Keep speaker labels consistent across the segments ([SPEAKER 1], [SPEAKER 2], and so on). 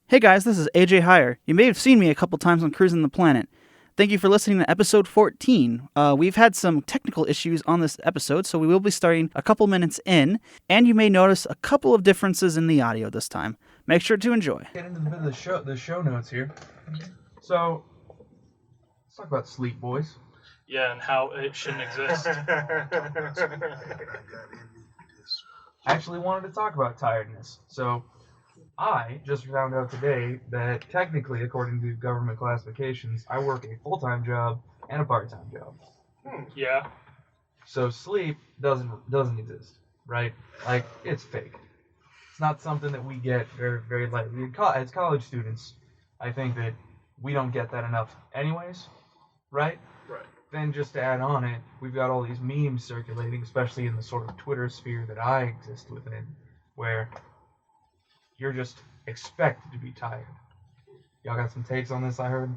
[SPEAKER 1] Hey guys, this is AJ Heyer. You may have seen me a couple times on Cruisin the Planet. Thank you for listening to episode 14. We've had some technical issues on this episode, so we will be starting a couple minutes in, and you may notice a couple of differences in the audio this time. Make sure to enjoy.
[SPEAKER 2] Get into the bit of the show notes here. So, let's talk about sleep, boys.
[SPEAKER 3] Yeah, and how it shouldn't exist.
[SPEAKER 2] I actually wanted to talk about tiredness. So, I just found out today that technically, according to government classifications, I work a full-time job and a part-time job.
[SPEAKER 3] Yeah.
[SPEAKER 2] So sleep doesn't exist, right? Like, it's fake. It's not something that we get very, very lightly. As college students, I think that we don't get that enough anyways, right?
[SPEAKER 3] Right.
[SPEAKER 2] Then just to add on it, we've got all these memes circulating, especially in the sort of Twitter sphere that I exist within, where you're just expected to be tired. Y'all got some takes on this, I heard?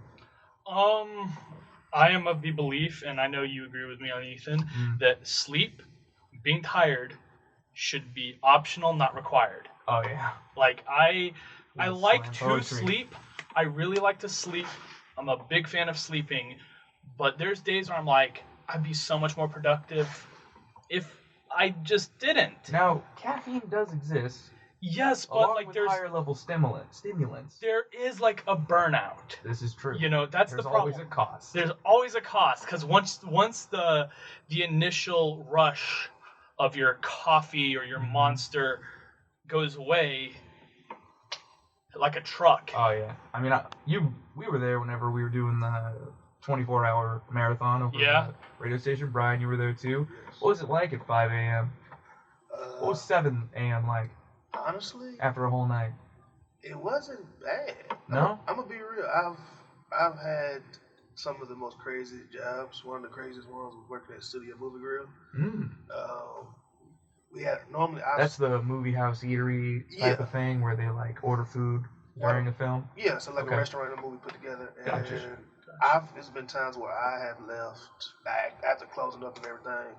[SPEAKER 3] I am of the belief, and I know you agree with me on Ethan, that sleep, being tired, should be optional, not required.
[SPEAKER 2] Oh, yeah.
[SPEAKER 3] Like, I like to
[SPEAKER 2] poetry.
[SPEAKER 3] sleep. I really like to sleep. I'm a big fan of sleeping. But there's days where I'm like, I'd be so much more productive if I just didn't.
[SPEAKER 2] Now, caffeine does exist,
[SPEAKER 3] Yes, but
[SPEAKER 2] along
[SPEAKER 3] like
[SPEAKER 2] with
[SPEAKER 3] there's
[SPEAKER 2] higher level stimulants.
[SPEAKER 3] there is like a burnout.
[SPEAKER 2] This is true.
[SPEAKER 3] You know, that's
[SPEAKER 2] There's
[SPEAKER 3] the problem.
[SPEAKER 2] always a cost.
[SPEAKER 3] There's always a cost, because once the initial rush of your coffee or your Monster goes away, like a truck.
[SPEAKER 2] Oh yeah. I mean, we were there whenever we were doing the 24-hour marathon over
[SPEAKER 3] Yeah.
[SPEAKER 2] at the radio station. Brian, you were there too. What was it like at 5 a.m.? What was 7 a.m. like
[SPEAKER 4] Honestly,
[SPEAKER 2] after a whole night?
[SPEAKER 4] it wasn't bad.
[SPEAKER 2] No?
[SPEAKER 4] I'm gonna be real. I've had some of the most crazy jobs. One of the craziest ones was working at Studio Movie Grill. We had normally
[SPEAKER 2] That's the movie house eatery type of thing where they like order food during a film.
[SPEAKER 4] Yeah, so like
[SPEAKER 2] Okay.
[SPEAKER 4] a restaurant and a movie put together. And
[SPEAKER 2] Gotcha.
[SPEAKER 4] there's been times where I have left like after closing up and everything.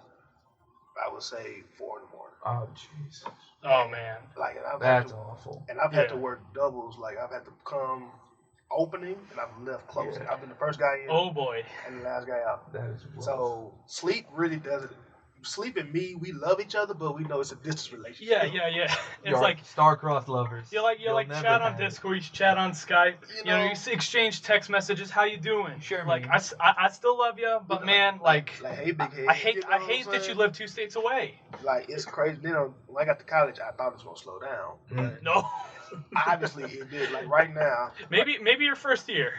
[SPEAKER 4] I would say 4 in the morning.
[SPEAKER 2] Oh jeez.
[SPEAKER 3] Oh man.
[SPEAKER 4] Like, and
[SPEAKER 2] That's awful.
[SPEAKER 4] And I've had to
[SPEAKER 3] Yeah.
[SPEAKER 4] work doubles. Like, I've had to come opening and I've left closing.
[SPEAKER 2] Yeah.
[SPEAKER 4] I've been the first guy in
[SPEAKER 3] Oh boy.
[SPEAKER 4] and the last guy out.
[SPEAKER 2] That is rough.
[SPEAKER 4] So sleep really doesn't. Sleep and me, we love each other, but we know it's a distance relationship.
[SPEAKER 3] Yeah. It's
[SPEAKER 2] You're
[SPEAKER 3] like
[SPEAKER 2] star-crossed lovers.
[SPEAKER 3] you like
[SPEAKER 2] You'll never
[SPEAKER 3] chat on
[SPEAKER 2] have-
[SPEAKER 3] Discord, you chat on Skype.
[SPEAKER 4] You
[SPEAKER 3] You know,
[SPEAKER 4] know-
[SPEAKER 3] you exchange text messages. How you doing?
[SPEAKER 2] Sure,
[SPEAKER 3] Like
[SPEAKER 2] man.
[SPEAKER 3] I still love you, but
[SPEAKER 4] know,
[SPEAKER 3] man, like
[SPEAKER 4] hey, big head.
[SPEAKER 3] I hate
[SPEAKER 4] you know
[SPEAKER 3] I
[SPEAKER 4] what
[SPEAKER 3] hate
[SPEAKER 4] I'm
[SPEAKER 3] that you
[SPEAKER 4] saying?
[SPEAKER 3] live 2 states away.
[SPEAKER 4] Like, it's crazy. You know, when I got to college, I thought it was gonna slow down. But
[SPEAKER 3] No.
[SPEAKER 4] obviously, it did. Like right now,
[SPEAKER 3] Maybe your first year.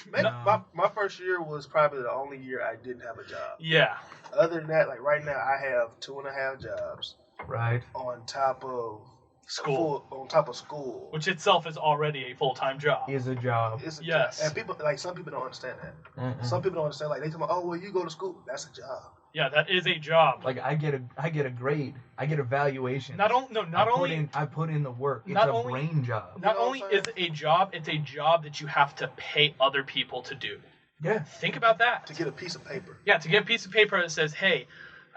[SPEAKER 4] maybe
[SPEAKER 2] No.
[SPEAKER 4] my first year was probably the only year I didn't have a job.
[SPEAKER 3] Yeah.
[SPEAKER 4] Other than that, like right now, I have 2.5 jobs
[SPEAKER 2] Right.
[SPEAKER 4] on top of
[SPEAKER 3] School.
[SPEAKER 4] on top of school.
[SPEAKER 3] Which itself is already a full-time job.
[SPEAKER 2] Is a job.
[SPEAKER 4] It's a
[SPEAKER 3] Yes.
[SPEAKER 4] job. And people like some people don't understand that.
[SPEAKER 2] Mm-mm.
[SPEAKER 4] Some people don't understand. Like they tell me, "Oh, well, you go to school. That's a job."
[SPEAKER 3] Yeah, that is a job.
[SPEAKER 2] Like I get a grade. I get evaluation.
[SPEAKER 3] Not only
[SPEAKER 2] I put in the work. It's
[SPEAKER 3] not
[SPEAKER 2] a
[SPEAKER 3] only-
[SPEAKER 2] brain job.
[SPEAKER 3] not
[SPEAKER 4] You know
[SPEAKER 3] only
[SPEAKER 4] what I'm
[SPEAKER 3] is it a job, it's a job that you have to pay other people to do.
[SPEAKER 2] Yeah.
[SPEAKER 3] Think about that.
[SPEAKER 4] To get a piece of paper.
[SPEAKER 3] Yeah, to get a piece of paper that says, "Hey,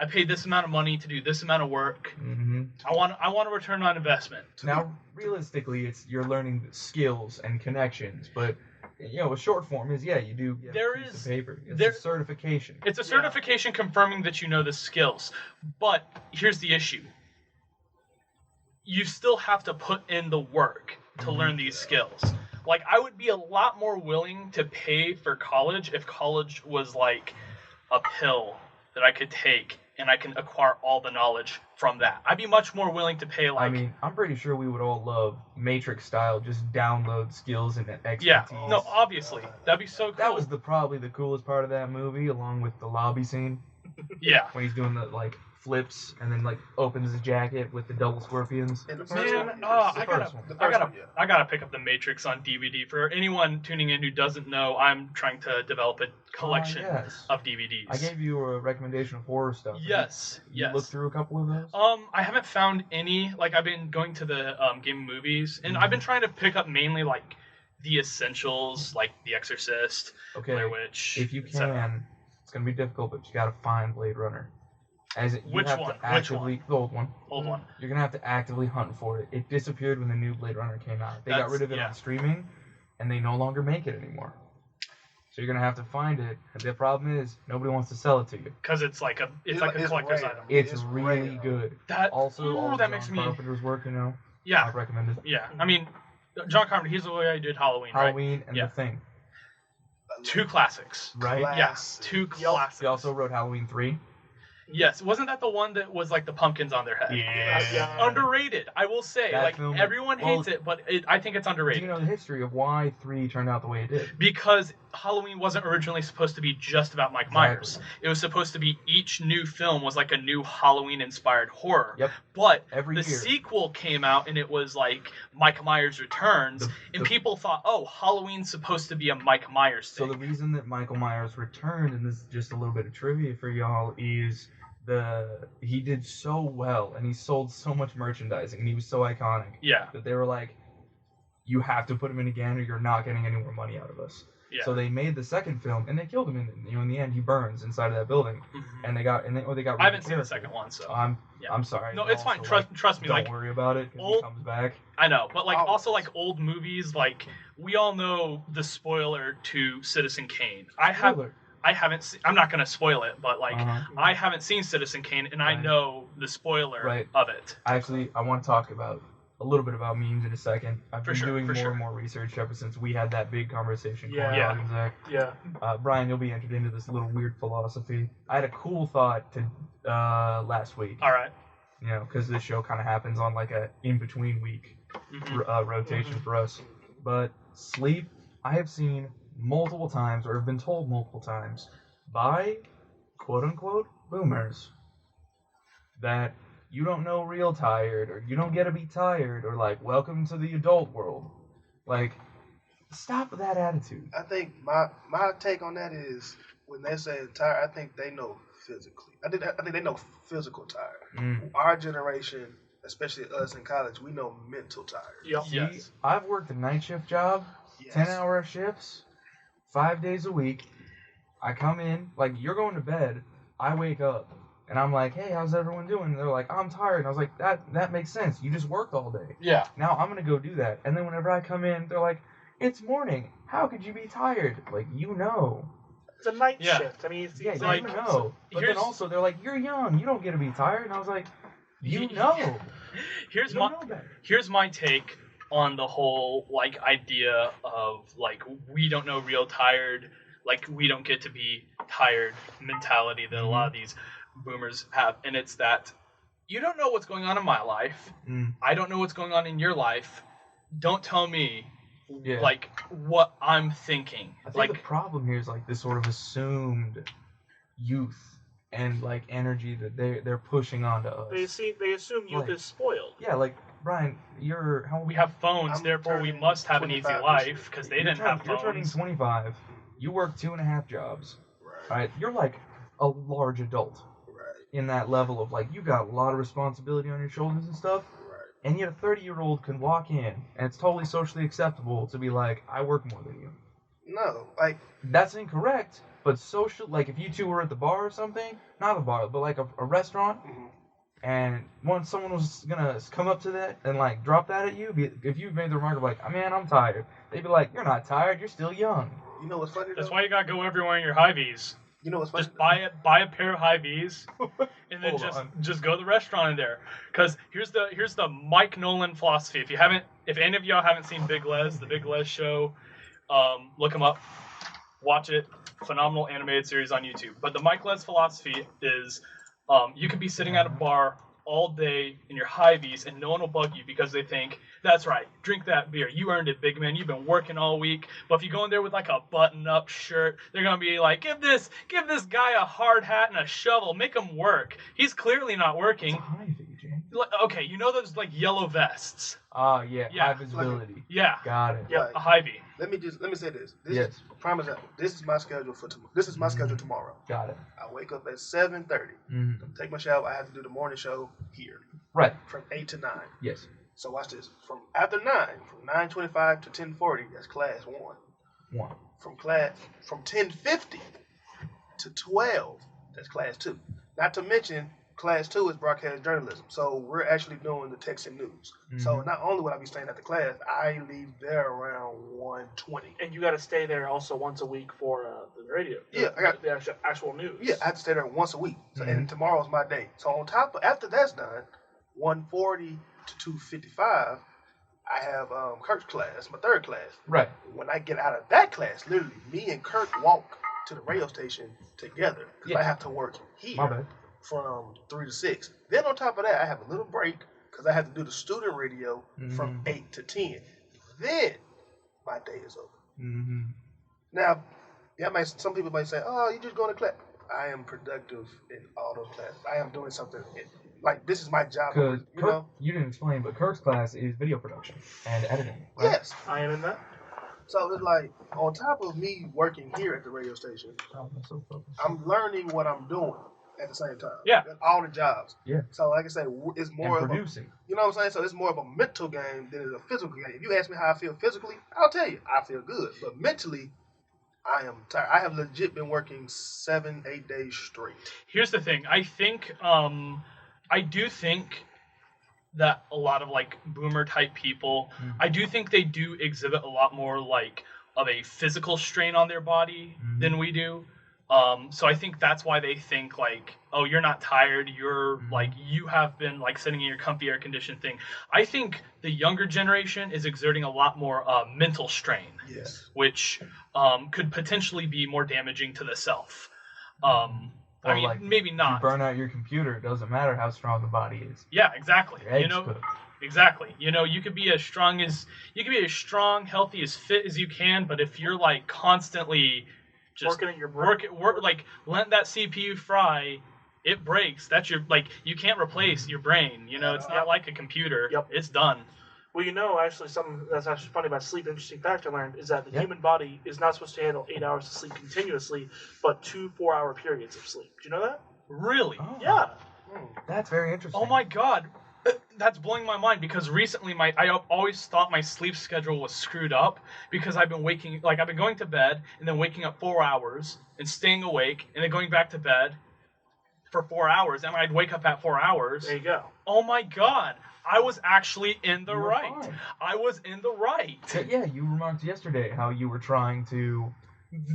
[SPEAKER 3] I paid this amount of money to do this amount of work.
[SPEAKER 2] Mm-hmm.
[SPEAKER 3] I want a return on investment."
[SPEAKER 2] Now, realistically, you're learning skills and connections, but a short form is you do get
[SPEAKER 3] There
[SPEAKER 2] a piece
[SPEAKER 3] is-
[SPEAKER 2] of paper. It's
[SPEAKER 3] there-
[SPEAKER 2] a certification.
[SPEAKER 3] It's a certification confirming that you know the skills. But here's the issue. You still have to put in the work to learn these skills. Like, I would be a lot more willing to pay for college if college was like a pill that I could take and I can acquire all the knowledge from that. I'd be much more willing to pay like...
[SPEAKER 2] I mean, I'm pretty sure we would all love Matrix style, just download skills and expertise.
[SPEAKER 3] yeah, no, obviously. That'd be so cool.
[SPEAKER 2] That was probably the coolest part of that movie, along with the lobby scene
[SPEAKER 3] Yeah.
[SPEAKER 2] when he's doing the flips and then opens his jacket with the double scorpions.
[SPEAKER 4] And the first
[SPEAKER 3] Man,
[SPEAKER 4] one,
[SPEAKER 3] I
[SPEAKER 4] yes.
[SPEAKER 3] gotta,
[SPEAKER 4] The
[SPEAKER 3] I
[SPEAKER 4] first
[SPEAKER 3] gotta,
[SPEAKER 4] one, yeah.
[SPEAKER 3] I gotta pick up the Matrix on DVD. For anyone tuning in who doesn't know, I'm trying to develop a collection
[SPEAKER 2] Yes.
[SPEAKER 3] of DVDs.
[SPEAKER 2] I gave you a recommendation of horror stuff.
[SPEAKER 3] Yes,
[SPEAKER 2] You
[SPEAKER 3] yes.
[SPEAKER 2] looked through a couple of those?
[SPEAKER 3] I haven't found any. Like, I've been going to the game movies, and I've been trying to pick up mainly like the essentials, like The Exorcist,
[SPEAKER 2] Okay.
[SPEAKER 3] Blair Witch.
[SPEAKER 2] If you
[SPEAKER 3] etc.
[SPEAKER 2] can, it's gonna be difficult, but you gotta find Blade Runner. As you
[SPEAKER 3] Which
[SPEAKER 2] have
[SPEAKER 3] one?
[SPEAKER 2] to actively, the old one.
[SPEAKER 3] Old one.
[SPEAKER 2] You're gonna have to actively hunt for it. It disappeared when the new Blade Runner came out. They got rid of it on streaming, and they no longer make it anymore. So you're gonna have to find it. And the problem is nobody wants to sell it to you.
[SPEAKER 3] Because it's like a collector's
[SPEAKER 4] rare.
[SPEAKER 3] item.
[SPEAKER 2] It's
[SPEAKER 4] It's
[SPEAKER 2] really
[SPEAKER 4] rare.
[SPEAKER 2] good.
[SPEAKER 3] That
[SPEAKER 2] Also, all
[SPEAKER 3] that
[SPEAKER 2] John
[SPEAKER 3] makes me.
[SPEAKER 2] Carpenter's work,
[SPEAKER 3] Yeah,
[SPEAKER 2] I recommend it.
[SPEAKER 3] yeah. I mean, John Carpenter. He's the way I did Halloween.
[SPEAKER 2] Halloween and
[SPEAKER 3] Yeah.
[SPEAKER 2] The Thing,
[SPEAKER 3] Two classics.
[SPEAKER 2] right?
[SPEAKER 3] Yeah,
[SPEAKER 4] Classic.
[SPEAKER 3] two classics.
[SPEAKER 2] He also wrote Halloween 3.
[SPEAKER 3] Yes, wasn't that the one that was like the pumpkins on their head?
[SPEAKER 4] Yeah.
[SPEAKER 3] Underrated, I will say.
[SPEAKER 2] That
[SPEAKER 3] Like
[SPEAKER 2] film-
[SPEAKER 3] everyone
[SPEAKER 2] well,
[SPEAKER 3] hates it, but I think it's
[SPEAKER 2] Do
[SPEAKER 3] underrated.
[SPEAKER 2] you know the history of why 3 turned out the way it did?
[SPEAKER 3] Because Halloween wasn't originally supposed to be just about Mike Myers. It was supposed to be each new film was like a new Halloween-inspired horror.
[SPEAKER 2] Yep.
[SPEAKER 3] But
[SPEAKER 2] Every
[SPEAKER 3] the
[SPEAKER 2] year.
[SPEAKER 3] sequel came out and it was like Mike Myers Returns, and people thought, oh, Halloween's supposed to be a Mike Myers
[SPEAKER 2] So
[SPEAKER 3] thing.
[SPEAKER 2] the reason that Michael Myers returned, and this is just a little bit of trivia for y'all, is he did so well and he sold so much merchandising and he was so iconic
[SPEAKER 3] Yeah,
[SPEAKER 2] that they were like, you have to put him in again or you're not getting any more money out of us.
[SPEAKER 3] yeah.
[SPEAKER 2] So they made the second film and they killed him in the end he burns inside of that building
[SPEAKER 3] Mhm.
[SPEAKER 2] and they got rid
[SPEAKER 3] I
[SPEAKER 2] of
[SPEAKER 3] haven't seen the
[SPEAKER 2] character.
[SPEAKER 3] second one, so yeah.
[SPEAKER 2] I'm sorry.
[SPEAKER 3] No, it's fine.
[SPEAKER 2] Also,
[SPEAKER 3] Trust me.
[SPEAKER 2] don't
[SPEAKER 3] Like
[SPEAKER 2] worry about it 'cause he
[SPEAKER 3] old-
[SPEAKER 2] comes back.
[SPEAKER 3] I know, but like
[SPEAKER 4] Oh.
[SPEAKER 3] also like old movies, like we all know the spoiler to Citizen Kane. I haven't seen, I'm not gonna spoil it, but like I haven't seen Citizen Kane, and I
[SPEAKER 2] Right.
[SPEAKER 3] know the spoiler
[SPEAKER 2] Right.
[SPEAKER 3] of it.
[SPEAKER 2] Actually, I want to talk about a little bit about memes in a second. I've
[SPEAKER 3] For
[SPEAKER 2] been
[SPEAKER 3] sure,
[SPEAKER 2] doing
[SPEAKER 3] for
[SPEAKER 2] more
[SPEAKER 3] sure.
[SPEAKER 2] and more research ever since we had that big conversation.
[SPEAKER 4] Yeah.
[SPEAKER 2] Corndog
[SPEAKER 3] Yeah.
[SPEAKER 2] and Zach.
[SPEAKER 4] Yeah.
[SPEAKER 2] Brian, you'll be entered into this little weird philosophy. I had a cool thought to last week.
[SPEAKER 3] All right.
[SPEAKER 2] You know, because this show kind of happens on like a in-between week
[SPEAKER 3] Mhm.
[SPEAKER 2] rotation for us. But sleep, I have seen multiple times, or have been told multiple times, by quote-unquote boomers, that you don't know real tired, or you don't get to be tired, or like, welcome to the adult world. Like, stop with that attitude.
[SPEAKER 4] I think my take on that is when they say tired, I think they know physically. I think they know physical tired. Our generation, especially us in college, we know mental tired.
[SPEAKER 3] Yep.
[SPEAKER 2] See,
[SPEAKER 3] Yes.
[SPEAKER 2] I've worked a night shift job,
[SPEAKER 4] Yes.
[SPEAKER 2] 10-hour shifts, 5 days a week. I come in, like, you're going to bed, I wake up, and I'm like, hey, how's everyone doing? And they're like, I'm tired. And I was like, that makes sense. You just worked all day.
[SPEAKER 3] Yeah.
[SPEAKER 2] Now I'm going to go do that. And then whenever I come in, they're like, it's morning. How could you be tired? Like, you know.
[SPEAKER 5] It's a night
[SPEAKER 3] Yeah.
[SPEAKER 5] shift. I mean, it's
[SPEAKER 2] Yeah,
[SPEAKER 3] like-
[SPEAKER 2] you know. But then
[SPEAKER 3] here's-
[SPEAKER 2] also, they're like, you're young. You don't get to be tired. And I was like, you know.
[SPEAKER 3] Here's
[SPEAKER 2] You
[SPEAKER 3] my
[SPEAKER 2] know better.
[SPEAKER 3] here's my take on the whole like idea of like we don't know real tired, like we don't get to be tired mentality that a lot of these boomers have, and it's that you don't know what's going on in my life. I don't know what's going on in your life. Don't tell me
[SPEAKER 2] Yeah.
[SPEAKER 3] like what I'm thinking.
[SPEAKER 2] I think
[SPEAKER 3] Like
[SPEAKER 2] the problem here is like this sort of assumed youth and like energy that they're pushing onto us.
[SPEAKER 5] they assume youth
[SPEAKER 2] Like-
[SPEAKER 5] is spoiled.
[SPEAKER 2] Yeah, like Brian, how old
[SPEAKER 3] we have phones,
[SPEAKER 4] I'm
[SPEAKER 3] therefore we
[SPEAKER 4] turning
[SPEAKER 3] must have an easy
[SPEAKER 4] 25
[SPEAKER 3] life
[SPEAKER 4] this year.
[SPEAKER 3] because they didn't have
[SPEAKER 2] You're turning
[SPEAKER 3] phones.
[SPEAKER 2] 25. You work 2.5 jobs.
[SPEAKER 4] Right.
[SPEAKER 2] Right? You're like a large adult
[SPEAKER 4] Right.
[SPEAKER 2] in that level of like you got a lot of responsibility on your shoulders and stuff.
[SPEAKER 4] Right.
[SPEAKER 2] And yet a 30-year-old can walk in and it's totally socially acceptable to be like, I work more than you.
[SPEAKER 4] No, like
[SPEAKER 2] That's incorrect. But social, like if you two were at the bar or something, not a bar, but like a restaurant, and once someone was gonna come up to that and like drop that at you, if you made the remark of like, oh, man, I'm tired, they'd be like, you're not tired, you're still young.
[SPEAKER 4] you know what's funny
[SPEAKER 3] That's
[SPEAKER 4] though?
[SPEAKER 3] why you gotta go everywhere in your high V's.
[SPEAKER 4] You know what's funny?
[SPEAKER 3] Just buy a pair of high V's, and then
[SPEAKER 2] Hold on.
[SPEAKER 3] just go to the restaurant in there. Because here's the Mike Nolan philosophy. If any of y'all haven't seen Big Les, the Big Les show, look him up, watch it. Phenomenal animated series on YouTube. But the Mike Les philosophy is, you could be sitting at a bar all day in your high V's and no one will bug you because they think, that's right, drink that beer. You earned it, big man. You've been working all week. But if you go in there with like a button-up shirt, they're going to be like, give this guy a hard hat and a shovel. Make him work. He's clearly not working.
[SPEAKER 2] It's a high VJ.
[SPEAKER 3] Okay, you know those like yellow vests?
[SPEAKER 2] Ah, yeah,
[SPEAKER 3] Yeah.
[SPEAKER 2] high visibility.
[SPEAKER 3] Yeah,
[SPEAKER 2] Got it.
[SPEAKER 5] Yeah.
[SPEAKER 3] a high V.
[SPEAKER 4] Let me say this. This
[SPEAKER 2] Yes.
[SPEAKER 4] is prime example. This is my schedule for tomorrow. This is my schedule tomorrow.
[SPEAKER 2] Got it.
[SPEAKER 4] I wake up at 7:30.
[SPEAKER 2] Mm-hmm.
[SPEAKER 4] Take my shower. I have to do the morning show here
[SPEAKER 2] Right.
[SPEAKER 4] from 8 to 9.
[SPEAKER 2] Yes.
[SPEAKER 4] So watch this. From after 9, from 9:25 to 10:40, that's class 1.
[SPEAKER 2] 1.
[SPEAKER 4] From 10:50 to 12, that's class 2. Not to mention class 2 is broadcast journalism. So we're actually doing the text and news. So not only would I be staying at the class, I leave there around 1:20.
[SPEAKER 5] And you got to stay there also once a week for the radio.
[SPEAKER 4] Yeah, I got
[SPEAKER 5] the actual news.
[SPEAKER 4] Yeah, I have to stay there once a week. So, and tomorrow's my day. So on top of, after that's done, 1:40 to 2:55, I have Kirk's class, my third class.
[SPEAKER 2] Right.
[SPEAKER 4] When I get out of that class, literally, me and Kirk walk to the radio station together because I have to work here from 3 to 6. Then on top of that, I have a little break because I have to do the student radio from 8 to 10. Then my day is over. Now, some people might say, "Oh, you just going to class." I am productive in all those classes. I am doing something. Like, this is my job.
[SPEAKER 2] Because you didn't explain, but Kirk's class is video production and editing. Right?
[SPEAKER 4] Yes.
[SPEAKER 5] I am in that.
[SPEAKER 4] So it's like, on top of me working here at the radio station, I'm learning what I'm doing at the same time.
[SPEAKER 3] Yeah.
[SPEAKER 4] All the jobs.
[SPEAKER 2] Yeah.
[SPEAKER 4] So like I say, it's more of
[SPEAKER 2] producing.
[SPEAKER 4] you know what I'm saying? So it's more of a mental game than it is a physical game. If you ask me how I feel physically, I'll tell you, I feel good. But mentally, I am tired. I have legit been working 7-8 days straight.
[SPEAKER 3] Here's the thing. I think, I do think that a lot of like boomer type people, I do think they do exhibit a lot more like of a physical strain on their body than we do. So I think that's why they think like, oh, you're not tired. You're like, you have been like sitting in your comfy air conditioned thing. I think the younger generation is exerting a lot more mental strain,
[SPEAKER 4] Yes.
[SPEAKER 3] which could potentially be more damaging to the self. I mean,
[SPEAKER 2] like,
[SPEAKER 3] maybe not.
[SPEAKER 2] If you burn out your computer, it doesn't matter how strong the body is.
[SPEAKER 3] Yeah, exactly.
[SPEAKER 2] Your eggs
[SPEAKER 3] You know,
[SPEAKER 2] cook.
[SPEAKER 3] exactly. You know, you could be as strong, healthy, as fit as you can, but if you're like constantly just
[SPEAKER 5] Working at your
[SPEAKER 3] work, like let that CPU fry, it breaks. That's your like you can't replace your brain. You know, it's not like a computer.
[SPEAKER 5] Yep.
[SPEAKER 3] It's done.
[SPEAKER 5] Well, you know, actually, something that's actually funny about sleep, interesting fact I learned, is that the human body is not supposed to handle 8 hours of sleep continuously, but 2 4-hour periods of sleep. Do you know that?
[SPEAKER 3] Really?
[SPEAKER 2] Oh,
[SPEAKER 5] Yeah.
[SPEAKER 2] That's very interesting.
[SPEAKER 3] Oh my God. That's blowing my mind because recently I always thought my sleep schedule was screwed up because I've been going to bed and then waking up 4 hours and staying awake and then going back to bed for 4 hours and I'd wake up at 4 hours.
[SPEAKER 5] There you go.
[SPEAKER 3] Oh my God. I was actually in the
[SPEAKER 2] You were
[SPEAKER 3] right.
[SPEAKER 2] fine.
[SPEAKER 3] I was in the right.
[SPEAKER 2] Yeah, you remarked yesterday how you were trying to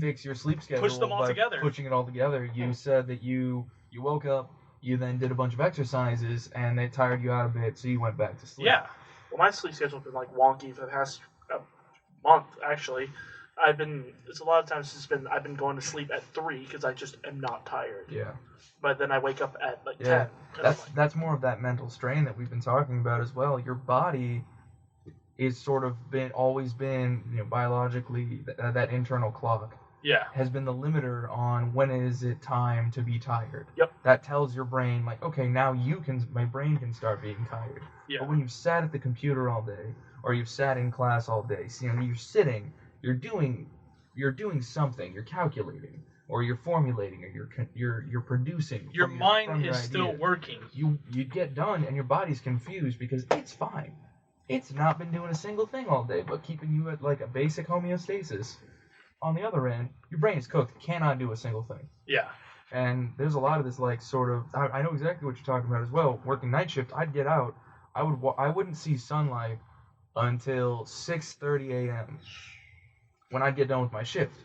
[SPEAKER 2] fix your sleep schedule.
[SPEAKER 3] Push them all
[SPEAKER 2] by
[SPEAKER 3] together.
[SPEAKER 2] Pushing it all together. You said that you woke up, you then did a bunch of exercises, and they tired you out a bit, so you went back to sleep.
[SPEAKER 3] Yeah.
[SPEAKER 5] Well, my sleep schedule's been like wonky for the past month, actually. It's a lot of times I've been going to sleep at 3 because I just am not tired.
[SPEAKER 2] Yeah.
[SPEAKER 5] But then I wake up at like
[SPEAKER 2] Yeah.
[SPEAKER 5] 10.
[SPEAKER 2] That's more of that mental strain that we've been talking about as well. Your body is sort of always been, biologically that internal clock
[SPEAKER 3] Yeah.
[SPEAKER 2] has been the limiter on when is it time to be tired.
[SPEAKER 5] Yep.
[SPEAKER 2] That tells your brain like, okay, now my brain can start being tired.
[SPEAKER 3] Yeah.
[SPEAKER 2] But when you've sat at the computer all day, or you've sat in class all day, you're sitting, you're doing something, you're calculating, or you're formulating, or you're producing.
[SPEAKER 3] Your
[SPEAKER 2] from
[SPEAKER 3] mind
[SPEAKER 2] your
[SPEAKER 3] is still
[SPEAKER 2] idea.
[SPEAKER 3] working.
[SPEAKER 2] You get done, and your body's confused because it's fine. It's not been doing a single thing all day, but keeping you at like a basic homeostasis. On the other end, your brain is cooked, cannot do a single thing.
[SPEAKER 3] Yeah.
[SPEAKER 2] And there's a lot of this like sort of, I know exactly what you're talking about as well. Working night shift, I'd get out, I wouldn't see sunlight until 6:30 a.m. when I'd get done with my shift,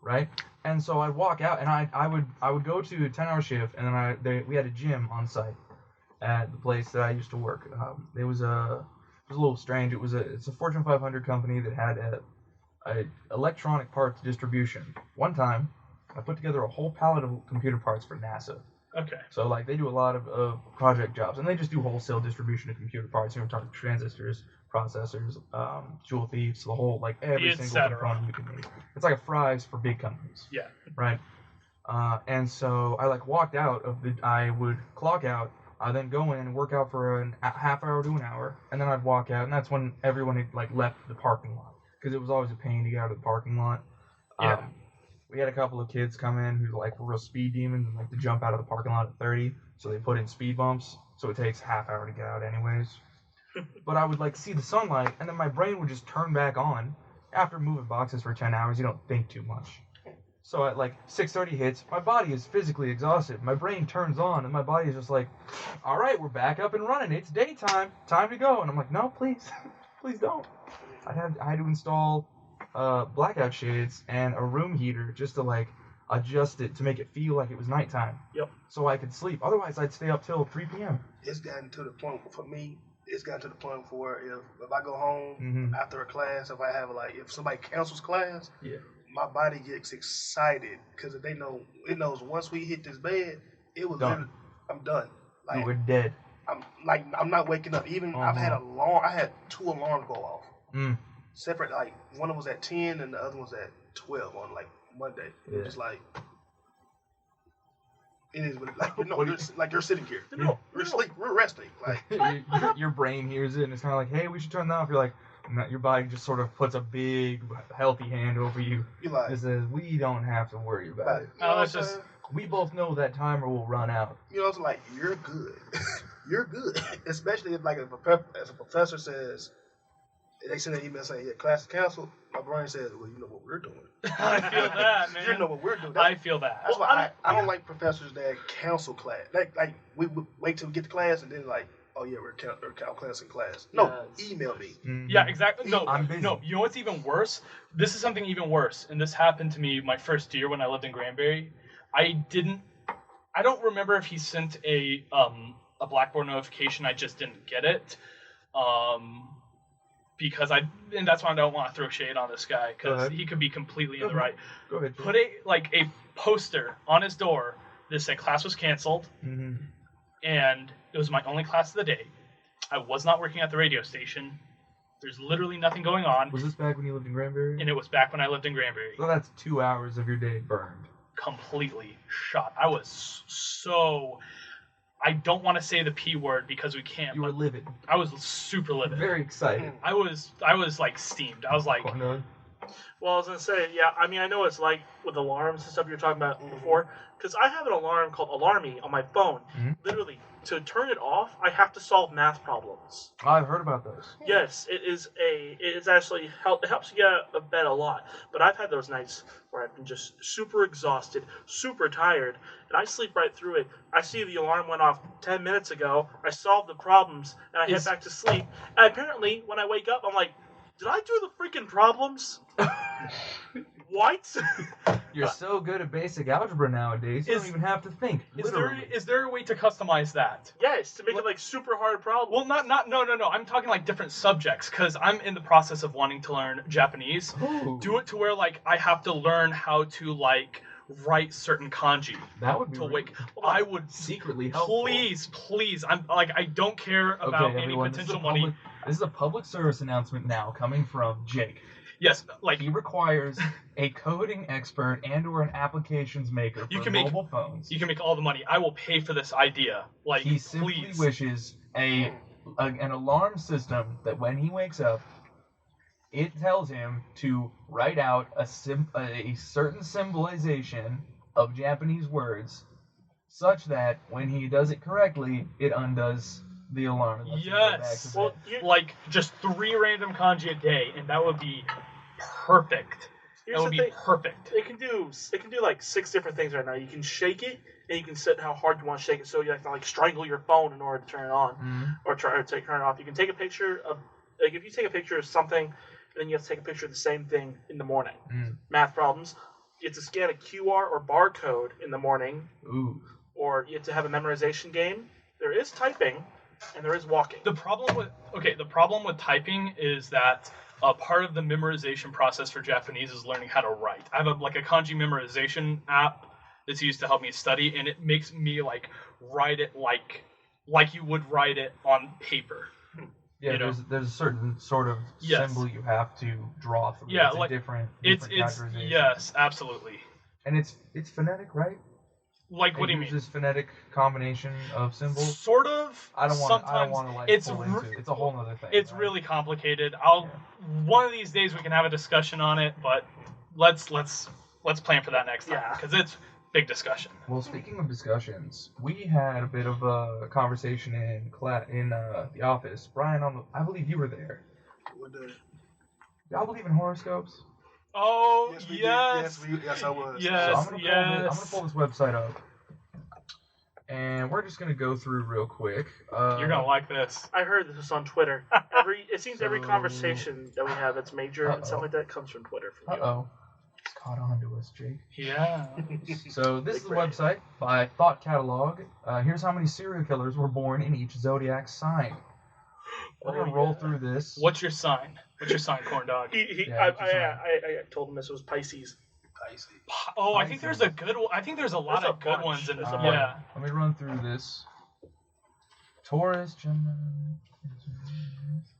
[SPEAKER 2] right? And so I'd walk out, and I would go to a 10-hour shift, and then we had a gym on site at the place that I used to work. It was a little strange. It's a Fortune 500 company that had a electronic parts distribution. One time, I put together a whole pallet of computer parts for NASA.
[SPEAKER 3] Okay.
[SPEAKER 2] So like they do a lot of project jobs, and they just do wholesale distribution of computer parts. We're talking transistors, processors, jewel thieves, the whole like every single component you can make. It's like a Fry's for big companies.
[SPEAKER 3] Yeah.
[SPEAKER 2] Right. And so I like walked out I would clock out. I then go in and work out for a half hour to an hour, and then I'd walk out, and that's when everyone had like left the parking lot. Because it was always a pain to get out of the parking lot.
[SPEAKER 3] Yeah.
[SPEAKER 2] We had a couple of kids come in who like were real speed demons and like to jump out of the parking lot at 30, so they put in speed bumps, so it takes half hour to get out anyways. But I would like see the sunlight, and then my brain would just turn back on. After moving boxes for 10 hours, you don't think too much. So at like 6:30 hits, my body is physically exhausted. My brain turns on, and my body is just like, all right, we're back up and running. It's daytime. Time to go. And I'm like, no, please. Please don't. I had to install blackout shades and a room heater just to like adjust it to make it feel like it was nighttime.
[SPEAKER 5] Yep.
[SPEAKER 2] So I could sleep. Otherwise, I'd stay up till 3 p.m.
[SPEAKER 4] It's gotten to the point for me. It's gotten to the point where if I go home after a class, if I have if somebody cancels class, my body gets excited because it knows once we hit this bed, it was
[SPEAKER 2] done.
[SPEAKER 4] I'm done. Like
[SPEAKER 2] we're dead.
[SPEAKER 4] I'm not waking up. Even I had 2 alarms go off. Separate, like one of them was at 10 and the other one was at 12 on like Monday. It was just like it is like you're sitting here. We're asleep. We're resting. Like
[SPEAKER 2] your brain hears it and it's kind of like, hey, we should turn that off. You're like, your body just sort of puts a big, healthy hand over you.
[SPEAKER 4] Like,
[SPEAKER 2] it says, we don't have to worry about it.
[SPEAKER 3] It's just
[SPEAKER 2] we both know that timer will run out.
[SPEAKER 4] It's like you're good. You're good. Especially if a professor says. They send an email saying, class is canceled. My brain says, well, you know what we're doing.
[SPEAKER 3] I feel that, man.
[SPEAKER 4] You know what we're doing.
[SPEAKER 3] I feel that.
[SPEAKER 4] That's why I don't like professors that cancel class. Like we would wait till we get to class and then oh yeah, we're canceling class. No, email me.
[SPEAKER 2] Mm-hmm.
[SPEAKER 3] Yeah, exactly. No,
[SPEAKER 2] I'm busy.
[SPEAKER 3] No, you know what's even worse? This is something even worse, and this happened to me my first year when I lived in Granbury. I don't remember if he sent a Blackboard notification. I just didn't get it. Because and that's why I don't want to throw shade on this guy, because he could be completely in the right.
[SPEAKER 2] Go ahead.
[SPEAKER 3] Put a poster on his door that said class was canceled, and it was my only class of the day. I was not working at the radio station. There's literally nothing going on.
[SPEAKER 2] Was this back when you lived in Granbury?
[SPEAKER 3] And it was back when I lived in Granbury.
[SPEAKER 2] So that's 2 hours of your day burned.
[SPEAKER 3] Completely shot. I was so... I don't want to say the P word because we can't.
[SPEAKER 2] You were livid.
[SPEAKER 3] I was super livid.
[SPEAKER 2] Very excited.
[SPEAKER 3] I was like steamed. I was like...
[SPEAKER 2] Corndog.
[SPEAKER 5] Well, I was going to say, yeah, I mean, I know it's like with alarms and stuff you were talking about before, because I have an alarm called Alarmy on my phone. Literally, to turn it off, I have to solve math problems.
[SPEAKER 2] I've heard about those.
[SPEAKER 5] Yes, it actually it helps you get out of bed a lot. But I've had those nights where I've been just super exhausted, super tired, and I sleep right through it. I see the alarm went off 10 minutes ago, I solved the problems, and I head back to sleep. And apparently, when I wake up, I'm like, did I do the freaking problems? What?
[SPEAKER 2] You're so good at basic algebra nowadays, you don't even have to think.
[SPEAKER 3] Is there a way to customize that?
[SPEAKER 5] Yes, to make it super hard problem.
[SPEAKER 3] Well, no. I'm talking different subjects, because I'm in the process of wanting to learn Japanese.
[SPEAKER 2] Ooh.
[SPEAKER 3] Do it to where I have to learn how to write certain kanji.
[SPEAKER 2] That would be
[SPEAKER 3] I would
[SPEAKER 2] secretly helpful.
[SPEAKER 3] Please. I'm I don't care about any potential money.
[SPEAKER 2] This is a public service announcement now coming from Jake.
[SPEAKER 3] Yes,
[SPEAKER 2] he requires a coding expert and/or an applications maker for mobile phones.
[SPEAKER 3] You can make all the money. I will pay for this idea.
[SPEAKER 2] He simply wishes an alarm system that when he wakes up, it tells him to write out a certain symbolization of Japanese words, such that when he does it correctly, it undoes the alarm.
[SPEAKER 3] Yes. Well, just 3 random kanji a day, and that would be perfect. That would be perfect.
[SPEAKER 5] It can do 6 different things right now. You can shake it, and you can set how hard you want to shake it, so you have to strangle your phone in order to turn it on, or turn it off. You can take a picture of if you take a picture of something, and then you have to take a picture of the same thing in the morning. Math problems. You have to scan a QR or barcode in the morning.
[SPEAKER 2] Ooh.
[SPEAKER 5] Or you have to have a memorization game. There is typing. And there is walking.
[SPEAKER 3] The problem with typing is that part of the memorization process for Japanese is learning how to write. I have a kanji memorization app that's used to help me study, and it makes me write it like you would write it on paper.
[SPEAKER 2] Yeah, there's a certain sort of symbol you have to draw through.
[SPEAKER 3] Yeah,
[SPEAKER 2] it's a different categorization.
[SPEAKER 3] Yes, absolutely.
[SPEAKER 2] And it's phonetic, right?
[SPEAKER 3] What do you mean?
[SPEAKER 2] This phonetic combination of symbols.
[SPEAKER 3] Sort of.
[SPEAKER 2] I don't want to
[SPEAKER 3] it's
[SPEAKER 2] pull into it. It's a whole other thing.
[SPEAKER 3] It's really complicated. One of these days we can have a discussion on it, but let's plan for that next time because it's big discussion.
[SPEAKER 2] Well, speaking of discussions, we had a bit of a conversation in the office. Brian, I believe you were there.
[SPEAKER 4] What the?
[SPEAKER 2] Y'all believe in horoscopes?
[SPEAKER 3] Oh,
[SPEAKER 4] Yes, we did.
[SPEAKER 3] yes.
[SPEAKER 4] Yes, I was.
[SPEAKER 3] Yes.
[SPEAKER 2] So I'm gonna pull this website up, and we're just gonna go through real quick.
[SPEAKER 3] You're gonna like this.
[SPEAKER 5] I heard this was on Twitter. It seems every conversation that we have that's major and stuff like that comes from Twitter. From you.
[SPEAKER 2] It's caught on to us, Jake.
[SPEAKER 3] Yeah.
[SPEAKER 2] So this is the website by Thought Catalog. Here's how many serial killers were born in each zodiac sign. We're gonna roll through this.
[SPEAKER 3] What's your sign? What's your sign, Corndog?
[SPEAKER 5] I told him this was Pisces.
[SPEAKER 3] Oh, I think there's a good one. I think there's a lot of good ones in this.
[SPEAKER 2] Yeah. Let me run through this. Taurus, Gemini.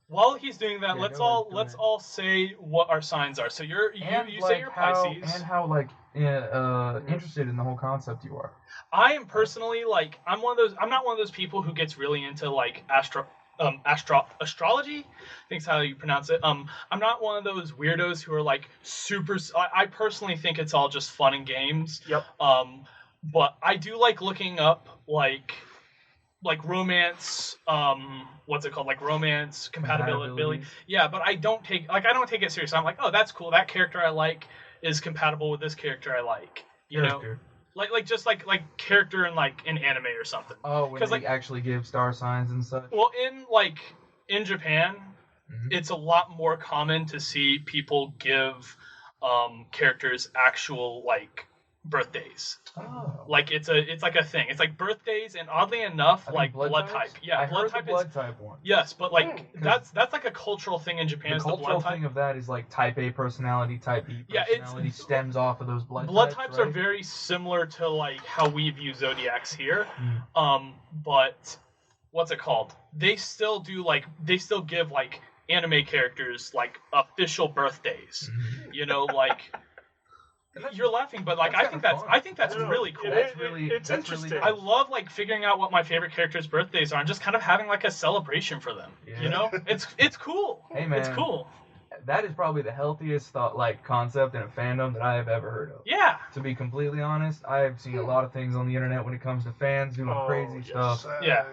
[SPEAKER 3] While he's doing that, let's all say what our signs are. So you say you're Pisces,
[SPEAKER 2] and how interested in the whole concept you are.
[SPEAKER 3] I am personally I'm not one of those people who gets really into astrology. I think's how you pronounce it. I'm not one of those weirdos who are super. I personally think it's all just fun and games.
[SPEAKER 5] Yep.
[SPEAKER 3] But I do like looking up romance, what's it called? Romance compatibility. Yeah, but I don't take it seriously. I'm like, oh, that's cool. That character I like is compatible with this character I like. You know, like character in an anime or something.
[SPEAKER 2] Oh, when they actually give star signs and such.
[SPEAKER 3] Well, in Japan, it's a lot more common to see people give characters actual birthdays.
[SPEAKER 2] Oh.
[SPEAKER 3] It's like a thing. It's like birthdays, and oddly enough, blood type. Yeah,
[SPEAKER 2] blood type one.
[SPEAKER 3] Yes, but that's like a cultural thing in Japan.
[SPEAKER 2] The cultural thing of that is type A personality, type B personality stems off of those blood
[SPEAKER 3] types
[SPEAKER 2] right?
[SPEAKER 3] are very similar to how we view zodiacs here. But what's it called? They still do give anime characters official birthdays. You know, you're laughing, but I think that's really cool.
[SPEAKER 5] It's interesting.
[SPEAKER 3] I love figuring out what my favorite characters' birthdays are and just kind of having a celebration for them. Yeah. You know, it's cool.
[SPEAKER 2] Hey man,
[SPEAKER 3] it's cool.
[SPEAKER 2] That is probably the healthiest concept in a fandom that I have ever heard of.
[SPEAKER 3] Yeah.
[SPEAKER 2] To be completely honest, I've seen a lot of things on the internet when it comes to fans doing crazy stuff.
[SPEAKER 3] Yeah.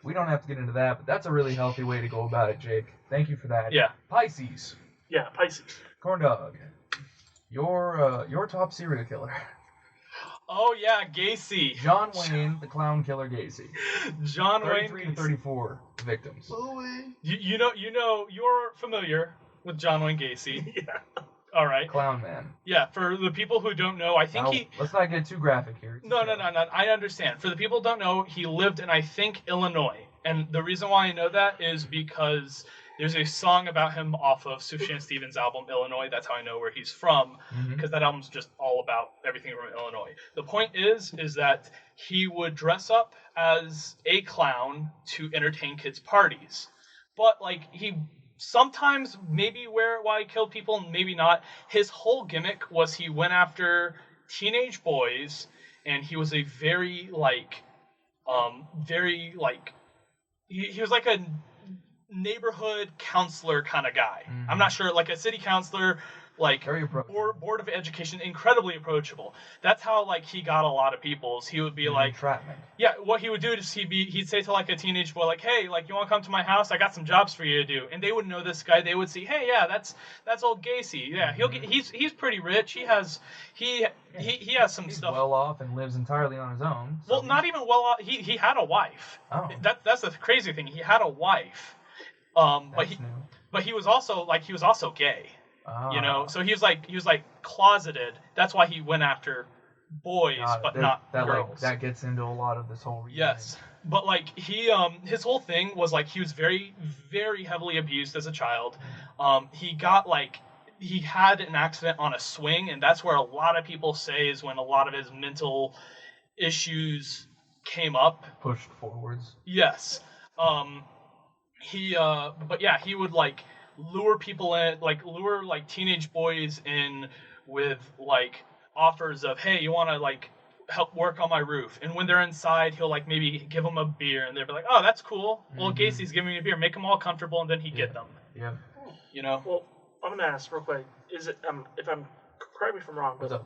[SPEAKER 2] We don't have to get into that, but that's a really healthy way to go about it, Jake. Thank you for that.
[SPEAKER 3] Yeah.
[SPEAKER 2] Pisces.
[SPEAKER 5] Yeah, Pisces.
[SPEAKER 2] Corndog. Your top serial killer.
[SPEAKER 3] Oh yeah, Gacy.
[SPEAKER 2] John Wayne, the clown killer Gacy.
[SPEAKER 3] John
[SPEAKER 2] 33
[SPEAKER 3] Wayne.
[SPEAKER 2] 33 to 34 victims.
[SPEAKER 3] You know, you're familiar with John Wayne Gacy.
[SPEAKER 5] Yeah.
[SPEAKER 3] All right.
[SPEAKER 2] Clown man.
[SPEAKER 3] Yeah, for the people who don't know, I think
[SPEAKER 2] let's not get too graphic here.
[SPEAKER 3] No. I understand. For the people who don't know, he lived in, I think, Illinois. And the reason why I know that is because there's a song about him off of Sufjan Stevens' album, Illinois. That's how I know where he's from, because that album's just all about everything from Illinois. The point is that he would dress up as a clown to entertain kids' parties. But, he sometimes maybe why he killed people, maybe not. His whole gimmick was he went after teenage boys, and he was a very, he was like a neighborhood counselor kind of guy. I'm not sure, a city counselor,
[SPEAKER 2] very
[SPEAKER 3] board of education, incredibly approachable. That's how he got a lot of people's. He would be
[SPEAKER 2] entrapment.
[SPEAKER 3] Yeah, what he would do is he'd say to a teenage boy hey, you want to come to my house? I got some jobs for you to do. And they would know this guy. They would see, hey, yeah, that's old Gacy. Yeah, he's pretty rich. He has some stuff.
[SPEAKER 2] Well off and lives entirely on his own.
[SPEAKER 3] So. Well, not even well off. He had a wife.
[SPEAKER 2] Oh.
[SPEAKER 3] That's the crazy thing. He had a wife. But he was also gay. You know, so he was closeted. That's why he went after boys, but not girls.
[SPEAKER 2] That gets into a lot of this whole reason.
[SPEAKER 3] Yes, but his whole thing was he was very, very heavily abused as a child. He had an accident on a swing, and that's where a lot of people say is when a lot of his mental issues came up.
[SPEAKER 2] Pushed forwards.
[SPEAKER 3] Yes. He would lure people in, lure teenage boys in with offers of, hey, you want to help work on my roof? And when they're inside, he'll maybe give them a beer, and they'll be like, oh, that's cool. Well, Gacy's giving me a beer, make them all comfortable, and then he'd get them.
[SPEAKER 2] Yeah.
[SPEAKER 3] You know.
[SPEAKER 5] Well, I'm gonna ask real quick. Is it if I'm correct me if I'm wrong, but the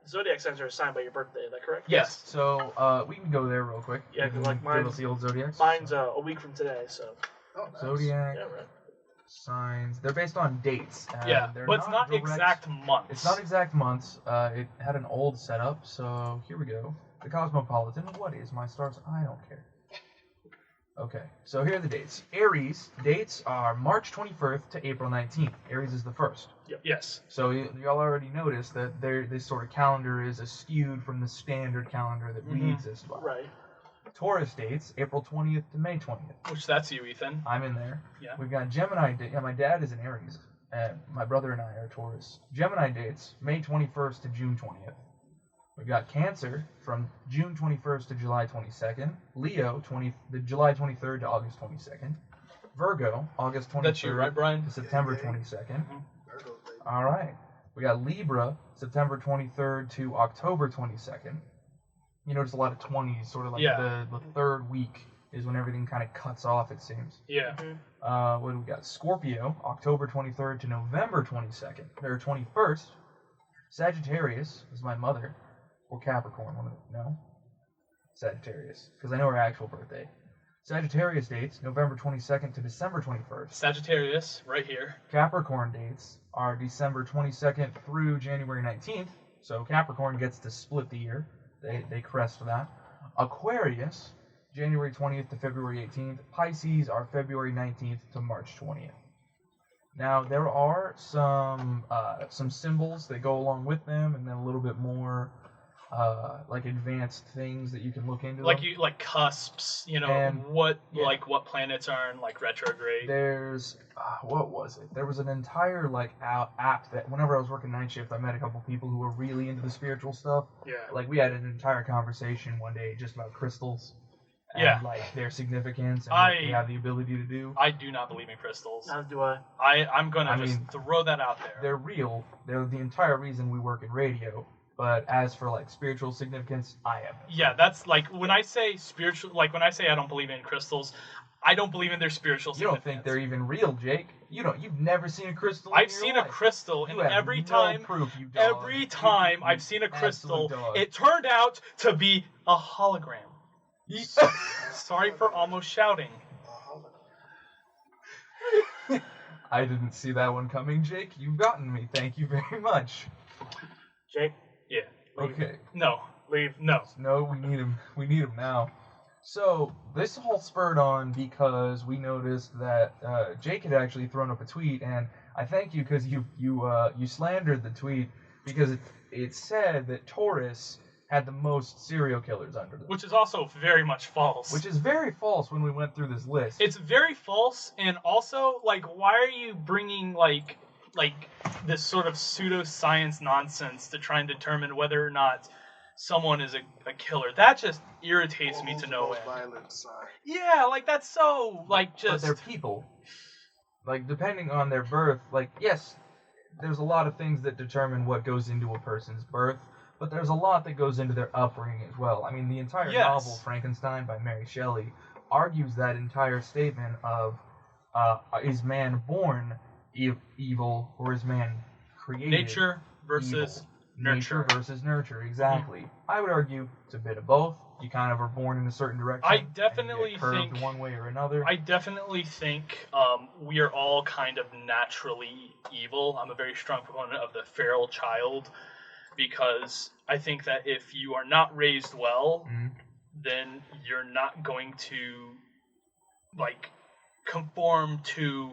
[SPEAKER 5] zodiac signs are assigned by your birthday. Is that correct?
[SPEAKER 2] Yes. So we can go there real quick.
[SPEAKER 5] Yeah, because
[SPEAKER 2] mine's the old zodiacs.
[SPEAKER 5] Mine's a week from today, so.
[SPEAKER 4] Oh, nice.
[SPEAKER 2] Zodiac.
[SPEAKER 5] Yeah, right.
[SPEAKER 2] signs. They're based on dates.
[SPEAKER 3] Yeah,
[SPEAKER 2] they're
[SPEAKER 3] but it's not
[SPEAKER 2] direct,
[SPEAKER 3] exact months.
[SPEAKER 2] It's not exact months. It had an old setup, so here we go. The Cosmopolitan. What is my stars? I don't care. Okay, so here are the dates. Aries dates are March 21st to April 19th. Aries is the first.
[SPEAKER 3] Yep. Yes.
[SPEAKER 2] So y'all already noticed that this sort of calendar is skewed from the standard calendar that we exist by.
[SPEAKER 5] Right.
[SPEAKER 2] Taurus dates April 20th to May 20th.
[SPEAKER 3] Which that's you, Ethan.
[SPEAKER 2] I'm in there.
[SPEAKER 3] Yeah.
[SPEAKER 2] We've got Gemini dates. Yeah, my dad is an Aries. And my brother and I are Taurus. Gemini dates May 21st to June 20th. We've got Cancer from June 21st to July 22nd. Leo, July 23rd to August 22nd. Virgo, August 23rd
[SPEAKER 3] That's you, right, Brian?
[SPEAKER 2] to September 22nd.
[SPEAKER 5] Mm-hmm.
[SPEAKER 2] All right. We got Libra, September 23rd to October 22nd. You notice a lot of 20s, sort of like the third week is when everything kind of cuts off, it seems.
[SPEAKER 3] Yeah.
[SPEAKER 2] What do we got? Scorpio, October 23rd to November 22nd. Or 21st. Sagittarius is my mother. Or Capricorn, no? Sagittarius, because I know her actual birthday. Sagittarius dates November 22nd to December 21st.
[SPEAKER 3] Sagittarius, right here.
[SPEAKER 2] Capricorn dates are December 22nd through January 19th. So Capricorn gets to split the year. They crest that. Aquarius, January 20th to February 18th. Pisces are February 19th to March 20th. Now, there are some symbols that go along with them, and then a little bit more like advanced things that you can look into.
[SPEAKER 3] Like cusps,
[SPEAKER 2] And,
[SPEAKER 3] what planets are in like retrograde.
[SPEAKER 2] There's what was it? There was an entire app that whenever I was working night shift, I met a couple people who were really into the spiritual stuff.
[SPEAKER 3] Yeah.
[SPEAKER 2] Like we had an entire conversation one day just about crystals. And like their significance and what they have the ability to do.
[SPEAKER 3] I do not believe in crystals.
[SPEAKER 5] Neither do I.
[SPEAKER 3] I'm gonna just throw that out there.
[SPEAKER 2] They're real. They're the entire reason we work in radio. But as for like spiritual significance, I have.
[SPEAKER 3] Yeah, that's like when I say spiritual. Like when I say I don't believe in crystals, I don't believe in their spiritual significance.
[SPEAKER 2] You don't think they're even real, Jake? You've never seen a crystal.
[SPEAKER 3] I've seen a crystal, and every time I've seen a crystal, it turned out to be a hologram. Sorry for almost shouting.
[SPEAKER 2] I didn't see that one coming, Jake. You've gotten me. Thank you very much.
[SPEAKER 5] Jake?
[SPEAKER 3] Yeah.
[SPEAKER 2] Okay.
[SPEAKER 3] No. Leave. No.
[SPEAKER 2] No, we need him. We need him now. So, this all spurred on because we noticed that Jake had actually thrown up a tweet, and I thank you because you slandered the tweet because it said that Taurus had the most serial killers under them.
[SPEAKER 3] Which is also very much false.
[SPEAKER 2] Which is very false when we went through this list.
[SPEAKER 3] It's very false, and also, why are you bringing, like this sort of pseudoscience nonsense to try and determine whether or not someone is a killer? That just irritates me to no end. Yeah, that's so, just...
[SPEAKER 2] But they're people. Depending on their birth, yes, there's a lot of things that determine what goes into a person's birth, but there's a lot that goes into their upbringing as well. I mean, the entire novel, Frankenstein by Mary Shelley, argues that entire statement of, is man born evil, or is man created
[SPEAKER 3] nature versus
[SPEAKER 2] evil? Nature versus nurture, exactly. Mm-hmm. I would argue it's a bit of both. You kind of are born in a certain direction.
[SPEAKER 3] I definitely
[SPEAKER 2] think one way or another.
[SPEAKER 3] I definitely think we are all kind of naturally evil. I'm a very strong proponent of the feral child because I think that if you are not raised well, then you're not going to conform to.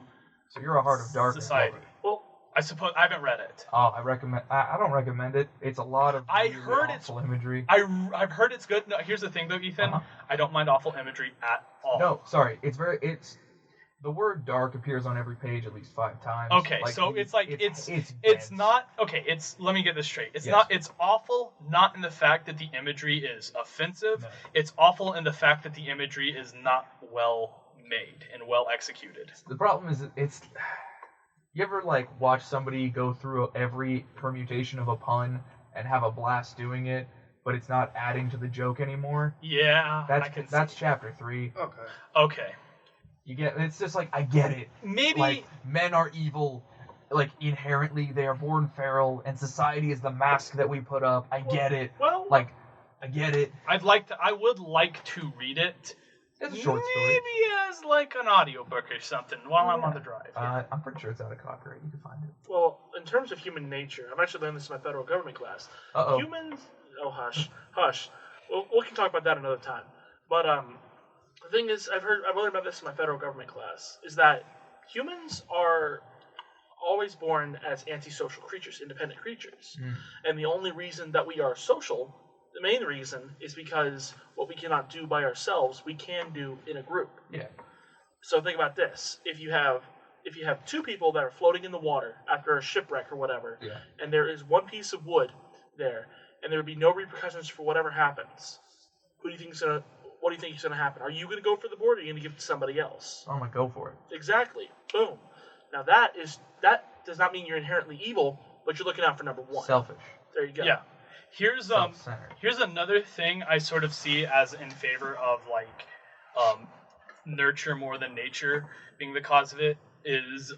[SPEAKER 2] So you're a Heart of Darkness
[SPEAKER 3] society. Well, I suppose I haven't read it.
[SPEAKER 2] Oh, I don't recommend it. It's a lot of awful imagery.
[SPEAKER 3] I've heard it's good. No, here's the thing though, Ethan. I don't mind awful imagery at all.
[SPEAKER 2] No, sorry. It's the word dark appears on every page at least 5 times.
[SPEAKER 3] Okay, so it's not okay. Let me get this straight. It's awful not in the fact that the imagery is offensive. No. It's awful in the fact that the imagery is not well made and well executed.
[SPEAKER 2] The problem is you ever watch somebody go through every permutation of a pun and have a blast doing it, but it's not adding to the joke anymore?
[SPEAKER 3] Yeah,
[SPEAKER 2] that's chapter 3.
[SPEAKER 3] Okay.
[SPEAKER 2] It's just I get it.
[SPEAKER 3] Maybe
[SPEAKER 2] men are evil, inherently they are born feral, and society is the mask that we put up. I get it.
[SPEAKER 3] Well,
[SPEAKER 2] I get it.
[SPEAKER 3] I would like to read it.
[SPEAKER 2] It's a short story.
[SPEAKER 3] Maybe as like an audiobook or something while I'm on the drive.
[SPEAKER 2] I'm pretty sure it's out of copyright. You can find it.
[SPEAKER 5] Well, in terms of human nature, I've actually learned this in my federal government class.
[SPEAKER 2] Uh-oh.
[SPEAKER 5] Humans... Oh, hush. Well, we can talk about that another time. But the thing is, I've learned about this in my federal government class, is that humans are always born as antisocial creatures, independent creatures. And the only reason that we are social, the main reason, is because what we cannot do by ourselves, we can do in a group.
[SPEAKER 2] Yeah.
[SPEAKER 5] So think about this. If you have two people that are floating in the water after a shipwreck or whatever, and there is one piece of wood there, and there would be no repercussions for whatever happens, what do you think is gonna happen? Are you gonna go for the board, or are you gonna give it to somebody else?
[SPEAKER 2] I'm gonna go for it.
[SPEAKER 5] Exactly. Boom. Now that does not mean you're inherently evil, but you're looking out for number one.
[SPEAKER 2] Selfish.
[SPEAKER 5] There you go.
[SPEAKER 3] Yeah. Here's
[SPEAKER 2] Self-centered.
[SPEAKER 3] here's another thing I sort of see as in favor of like nurture more than nature being the cause of it is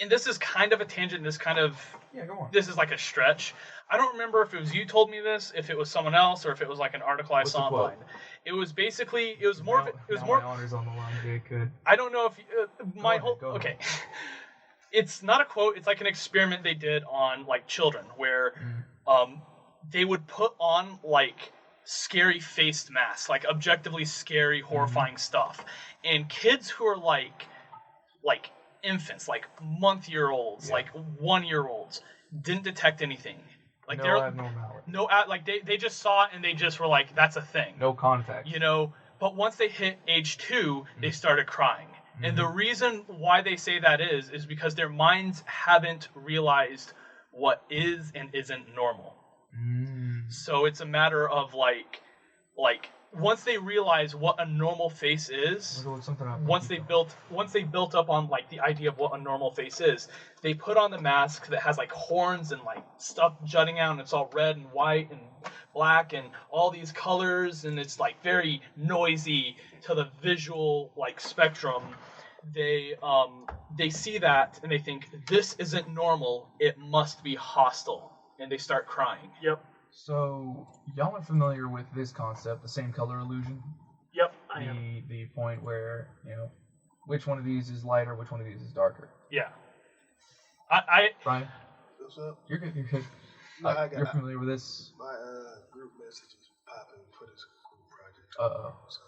[SPEAKER 3] and this is kind of a tangent, this
[SPEAKER 2] go on.
[SPEAKER 3] is like a stretch. I don't remember if it was you told me this, if it was someone else, or if it was like an article I saw online. It was more
[SPEAKER 2] my honor's on the line, Jake. Good.
[SPEAKER 3] I don't know if
[SPEAKER 2] Go ahead.
[SPEAKER 3] It's not a quote. It's like an experiment they did on like children, where they would put on like scary faced masks, like objectively scary, horrifying stuff, and kids who are like infants, like month-year-olds, like 1-year-olds, didn't detect anything. Like
[SPEAKER 2] no abnormality.
[SPEAKER 3] Like they just saw it and they just were like, that's a thing.
[SPEAKER 2] No contact.
[SPEAKER 3] You know, but once they hit age 2, they started crying. And the reason why they say that is because their minds haven't realized what is and isn't normal. So it's a matter of like once they realize what a normal face is, once they built up on like the idea of what a normal face is, they put on the mask that has like horns and like stuff jutting out, and it's all red and white and black and all these colors, and it's like very noisy to the visual like spectrum. They see that and they think this isn't normal, it must be hostile, and they start crying.
[SPEAKER 5] Yep.
[SPEAKER 2] So, y'all are familiar with this concept, the same color illusion?
[SPEAKER 5] Yep, I am.
[SPEAKER 2] The point where, which one of these is lighter, which one of these is darker.
[SPEAKER 3] Yeah.
[SPEAKER 2] Brian?
[SPEAKER 4] What's up?
[SPEAKER 2] You're good.
[SPEAKER 4] No,
[SPEAKER 2] You're familiar with this?
[SPEAKER 4] My group message is popping for this group project.
[SPEAKER 2] Uh-oh.
[SPEAKER 4] So,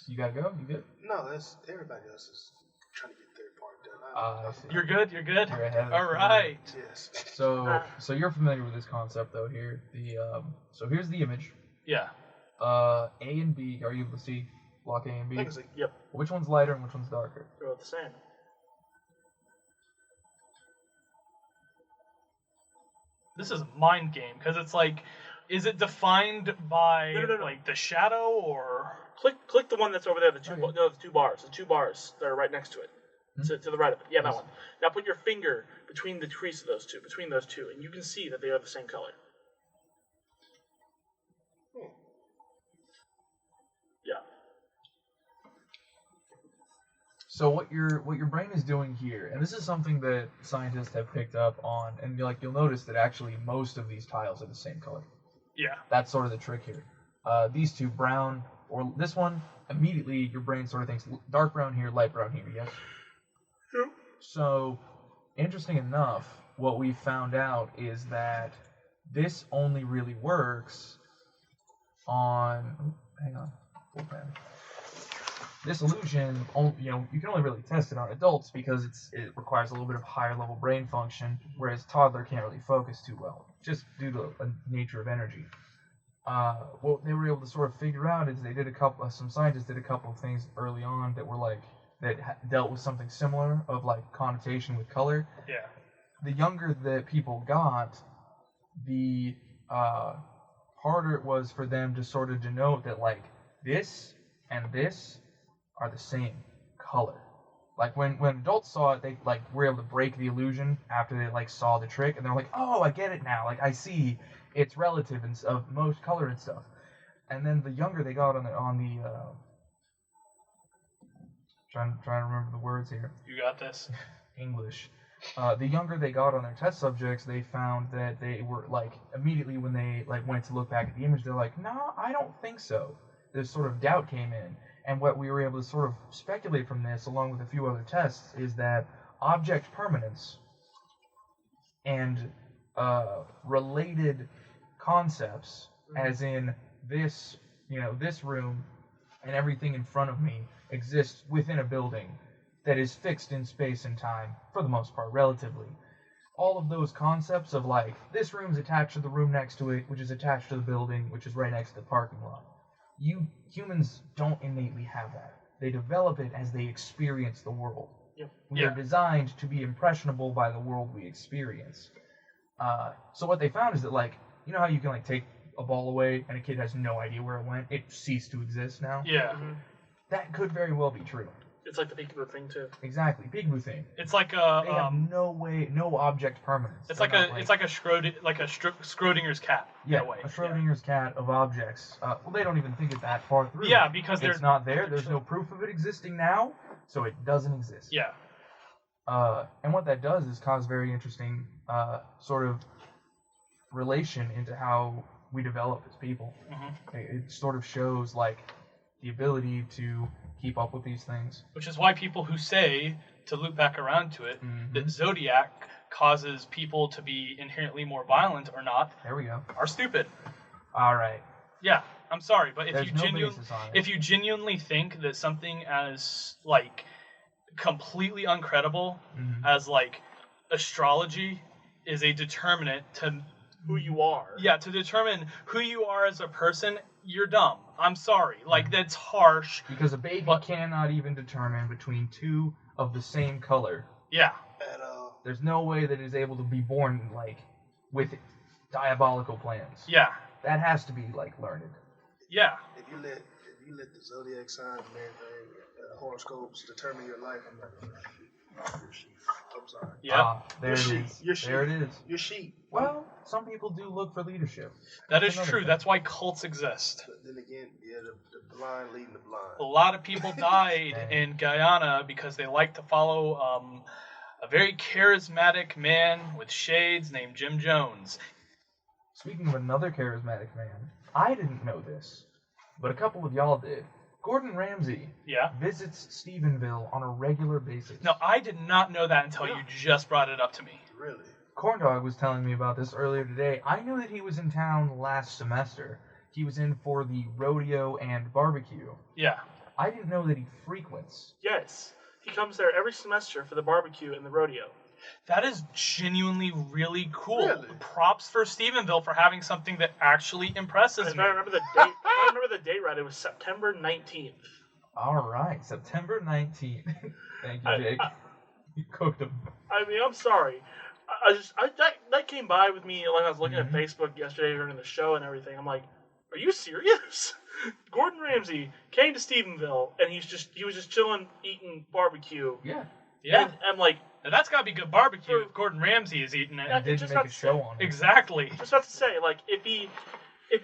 [SPEAKER 2] You gotta go? You good?
[SPEAKER 4] no, that's everybody else is trying to get their part done.
[SPEAKER 2] I see.
[SPEAKER 3] You're good.
[SPEAKER 2] You're ahead of the
[SPEAKER 3] All
[SPEAKER 2] curve.
[SPEAKER 3] right.
[SPEAKER 4] Yes.
[SPEAKER 2] So you're familiar with this concept, though, here. So here's the image.
[SPEAKER 3] Yeah.
[SPEAKER 2] A and B, are you able to see? Block A and B?
[SPEAKER 4] I can see.
[SPEAKER 5] Yep.
[SPEAKER 2] Which one's lighter and which one's darker?
[SPEAKER 5] They're both the same.
[SPEAKER 3] This is a mind game, because it's like, is it defined by
[SPEAKER 5] No.
[SPEAKER 3] like the shadow or?
[SPEAKER 5] Click the one that's over there. The two
[SPEAKER 2] Okay.
[SPEAKER 5] the two bars. The two bars that are right next to it. To the right of it. Yeah, that
[SPEAKER 2] Yes.
[SPEAKER 5] one. Now put your finger between the crease of those two, and you can see that they are the same color. Yeah.
[SPEAKER 2] So what your brain is doing here, and this is something that scientists have picked up on, and you'll notice that actually most of these tiles are the same color.
[SPEAKER 3] Yeah.
[SPEAKER 2] That's sort of the trick here. These two, brown, or this one, immediately your brain sort of thinks dark brown here, light brown here, yes?
[SPEAKER 5] Yep.
[SPEAKER 2] So, interesting enough, what we found out is that this only really works on... hang on. Full panel. This illusion, you can only really test it on adults because it requires a little bit of higher level brain function, whereas toddler can't really focus too well, just due to the nature of energy. What they were able to sort of figure out is some scientists did a couple of things early on that were that dealt with something similar of like connotation with color.
[SPEAKER 3] Yeah.
[SPEAKER 2] The younger that people got, the harder it was for them to sort of denote that like this and this are the same color. Like when adults saw it, they like were able to break the illusion after they like saw the trick, and they're like, oh, I get it now. Like I see it's relative and of most color and stuff. And then the younger they got on the trying to remember the words here.
[SPEAKER 3] You got this.
[SPEAKER 2] English. The younger they got on their test subjects, they found that they were like immediately when they like went to look back at the image, they're like, no, I don't think so. this sort of doubt came in. And what we were able to sort of speculate from this, along with a few other tests, is that object permanence and related concepts, as in this, this room and everything in front of me exists within a building that is fixed in space and time, for the most part, relatively. All of those concepts of, like, this room's attached to the room next to it, which is attached to the building, which is right next to the parking lot. Humans don't innately have that. They develop it as they experience the world.
[SPEAKER 5] Yep.
[SPEAKER 2] We are designed to be impressionable by the world we experience. So what they found is that, like, you know how you can, like, take a ball away and a kid has no idea where it went? It ceased to exist now?
[SPEAKER 3] Yeah.
[SPEAKER 5] Mm-hmm.
[SPEAKER 2] That could very well be true.
[SPEAKER 5] It's like the peekaboo thing too.
[SPEAKER 2] Exactly, peekaboo thing.
[SPEAKER 3] It's like
[SPEAKER 2] They have no object permanence.
[SPEAKER 3] It's
[SPEAKER 2] They're
[SPEAKER 3] like
[SPEAKER 2] not,
[SPEAKER 3] a Schrodinger's cat.
[SPEAKER 2] yeah,
[SPEAKER 3] in a way.
[SPEAKER 2] a Schrodinger's cat of objects. Well, they don't even think it that far through.
[SPEAKER 3] Yeah, because
[SPEAKER 2] it's not there. There's no proof of it existing now, so it doesn't exist.
[SPEAKER 3] Yeah.
[SPEAKER 2] And what that does is cause very interesting sort of relation into how we develop as people.
[SPEAKER 3] Mm-hmm.
[SPEAKER 2] It sort of shows, like, the ability to keep up with these things.
[SPEAKER 3] Which is why people who say, to loop back around to it,
[SPEAKER 2] Mm-hmm.
[SPEAKER 3] that Zodiac causes people to be inherently more violent or not,
[SPEAKER 2] There we go.
[SPEAKER 3] are stupid.
[SPEAKER 2] All right.
[SPEAKER 3] Yeah, I'm sorry, but
[SPEAKER 2] There's no basis on it.
[SPEAKER 3] if you genuinely think that something as, like, completely uncredible
[SPEAKER 2] Mhm.
[SPEAKER 3] as, like, astrology is a determinant to
[SPEAKER 5] Who you are.
[SPEAKER 3] Yeah, to determine who you are as a person, you're dumb. I'm sorry. Like, that's harsh.
[SPEAKER 2] Because a baby cannot even determine between two of the same color.
[SPEAKER 3] Yeah.
[SPEAKER 4] And
[SPEAKER 2] There's no way that it is able to be born, like, with diabolical plans.
[SPEAKER 3] Yeah.
[SPEAKER 2] That has to be, like, learned.
[SPEAKER 3] Yeah.
[SPEAKER 4] if you let the zodiac signs and everything, horoscopes determine your life, I'm sorry.
[SPEAKER 3] Yeah.
[SPEAKER 2] There it
[SPEAKER 4] sheep.
[SPEAKER 2] is.
[SPEAKER 4] You're sheep.
[SPEAKER 2] There it is.
[SPEAKER 4] You're sheep.
[SPEAKER 2] Well, some people do look for leadership.
[SPEAKER 3] That is
[SPEAKER 2] another
[SPEAKER 3] true.
[SPEAKER 2] thing.
[SPEAKER 3] That's why cults exist.
[SPEAKER 4] But then again, yeah, the blind leading the blind.
[SPEAKER 3] A lot of people died
[SPEAKER 2] Dang.
[SPEAKER 3] in Guyana because they like to follow a very charismatic man with shades named Jim Jones.
[SPEAKER 2] Speaking of another charismatic man, I didn't know this, but a couple of y'all did. Gordon Ramsay
[SPEAKER 3] Yeah.
[SPEAKER 2] visits Stephenville on a regular basis.
[SPEAKER 3] No, I did not know that until you just brought it up to me.
[SPEAKER 4] Really?
[SPEAKER 2] Corndog was telling me about this earlier today. I knew that he was in town last semester. He was in for the rodeo and barbecue.
[SPEAKER 3] Yeah.
[SPEAKER 2] I didn't know that he frequents.
[SPEAKER 5] Yes. He comes there every semester for the barbecue and the rodeo.
[SPEAKER 3] That is genuinely really cool.
[SPEAKER 4] Really?
[SPEAKER 3] Props for Stephenville for having something that actually impresses
[SPEAKER 5] If
[SPEAKER 3] me.
[SPEAKER 5] I remember the date, right, it was September 19th.
[SPEAKER 2] All right, September 19th. Thank you, Jake. You cooked him.
[SPEAKER 5] I mean, I'm sorry. That came by with me when I was looking at Facebook yesterday during the show and everything. I'm like, are you serious? Gordon Ramsay came to Stephenville and he was just chilling, eating barbecue.
[SPEAKER 2] Yeah.
[SPEAKER 3] Yeah.
[SPEAKER 5] And I'm like,
[SPEAKER 3] Now that's got to be good barbecue if Gordon Ramsay is eating it.
[SPEAKER 5] Yeah.
[SPEAKER 2] He did
[SPEAKER 5] just
[SPEAKER 2] make
[SPEAKER 5] not
[SPEAKER 2] a show on it.
[SPEAKER 3] Exactly.
[SPEAKER 5] just about to say, like, if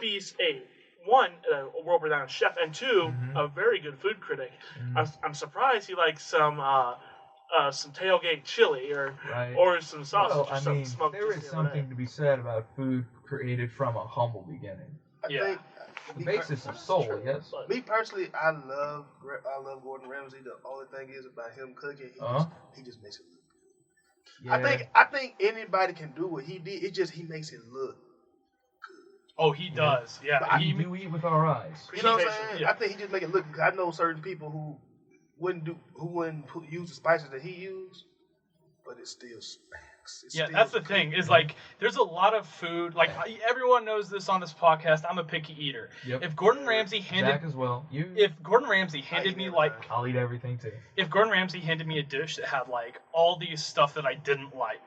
[SPEAKER 5] he's a world-renowned chef, and two, a very good food critic, I'm surprised he likes some tailgate chili or some sausage
[SPEAKER 2] Well,
[SPEAKER 5] or
[SPEAKER 2] I
[SPEAKER 5] something
[SPEAKER 2] mean,
[SPEAKER 5] smoked.
[SPEAKER 2] there
[SPEAKER 5] just
[SPEAKER 2] is
[SPEAKER 5] the other
[SPEAKER 2] something
[SPEAKER 5] day.
[SPEAKER 2] to be said about food created from a humble beginning.
[SPEAKER 3] Yeah.
[SPEAKER 2] The basis of soul, yes?
[SPEAKER 5] But
[SPEAKER 4] Me personally, I love Gordon Ramsay. The only thing is about him cooking, he just makes it look good.
[SPEAKER 2] Yeah.
[SPEAKER 4] I think anybody can do what he did. It just he makes it look good.
[SPEAKER 3] Oh, he does. Yeah.
[SPEAKER 2] We do eat with our eyes.
[SPEAKER 4] You know what I'm
[SPEAKER 5] Presentation,
[SPEAKER 4] saying?
[SPEAKER 3] yeah.
[SPEAKER 4] I think he just make it look good. I know certain people who wouldn't use the spices that he used, but it still smacks.
[SPEAKER 3] Yeah, that's the thing. Is like, there's a lot of food. Like, everyone knows this on this podcast. I'm a picky eater.
[SPEAKER 2] Yep.
[SPEAKER 3] If Gordon Ramsay
[SPEAKER 2] Jack as well.
[SPEAKER 3] if Gordon Ramsay handed me like,
[SPEAKER 2] I'll eat everything too.
[SPEAKER 3] if Gordon Ramsay handed me a dish that had like all these stuff that I didn't like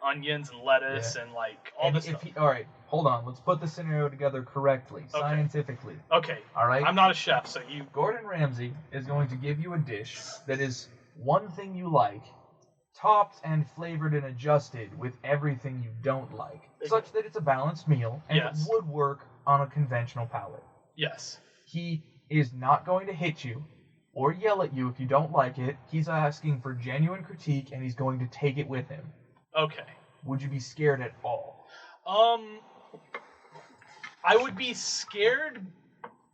[SPEAKER 3] onions and lettuce and like all this stuff.
[SPEAKER 2] All right, hold on. Let's put the scenario together correctly, scientifically.
[SPEAKER 3] Okay.
[SPEAKER 2] All right.
[SPEAKER 3] I'm not a chef, so you.
[SPEAKER 2] Gordon Ramsay is going to give you a dish that is one thing you like, topped and flavored and adjusted with everything you don't like, such that it's a balanced meal and
[SPEAKER 3] Yes.
[SPEAKER 2] it would work on a conventional palate.
[SPEAKER 3] Yes.
[SPEAKER 2] He is not going to hit you or yell at you if you don't like it. He's asking for genuine critique and he's going to take it with him.
[SPEAKER 3] Okay.
[SPEAKER 2] Would you be scared at all?
[SPEAKER 3] I would be scared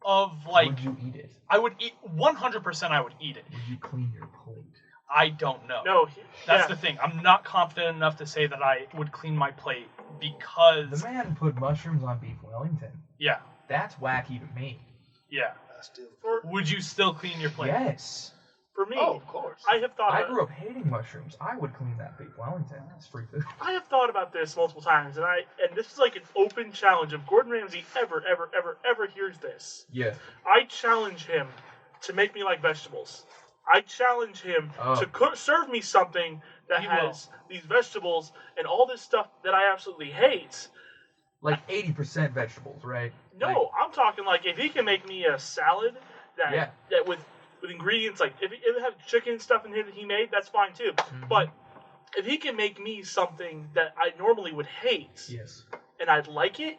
[SPEAKER 3] of like.
[SPEAKER 2] Would you eat it?
[SPEAKER 3] I would eat 100%. I would eat it.
[SPEAKER 2] Would you clean your plate?
[SPEAKER 3] I don't know.
[SPEAKER 5] No,
[SPEAKER 3] That's the thing. I'm not confident enough to say that I would clean my plate because.
[SPEAKER 2] The man put mushrooms on beef Wellington.
[SPEAKER 3] Yeah.
[SPEAKER 2] That's wacky to me.
[SPEAKER 3] Yeah.
[SPEAKER 5] For,
[SPEAKER 3] Would you still clean your plate?
[SPEAKER 2] Yes.
[SPEAKER 5] for me,
[SPEAKER 4] Oh, of course.
[SPEAKER 5] I have thought.
[SPEAKER 2] I grew up hating mushrooms. I would clean that beef Wellington. That's free food.
[SPEAKER 5] I have thought about this multiple times, and this is like an open challenge. If Gordon Ramsay ever hears this,
[SPEAKER 2] Yeah.
[SPEAKER 5] I challenge him to make me like vegetables. I challenge him to serve me something that has these vegetables and all this stuff that I absolutely hate.
[SPEAKER 2] Like 80% vegetables, right?
[SPEAKER 5] No, I'm talking like if he can make me a salad that with ingredients like if it had chicken stuff in here that he made, that's fine too.
[SPEAKER 2] Mm-hmm.
[SPEAKER 5] But if he can make me something that I normally would hate,
[SPEAKER 2] Yes.
[SPEAKER 5] and I'd like it,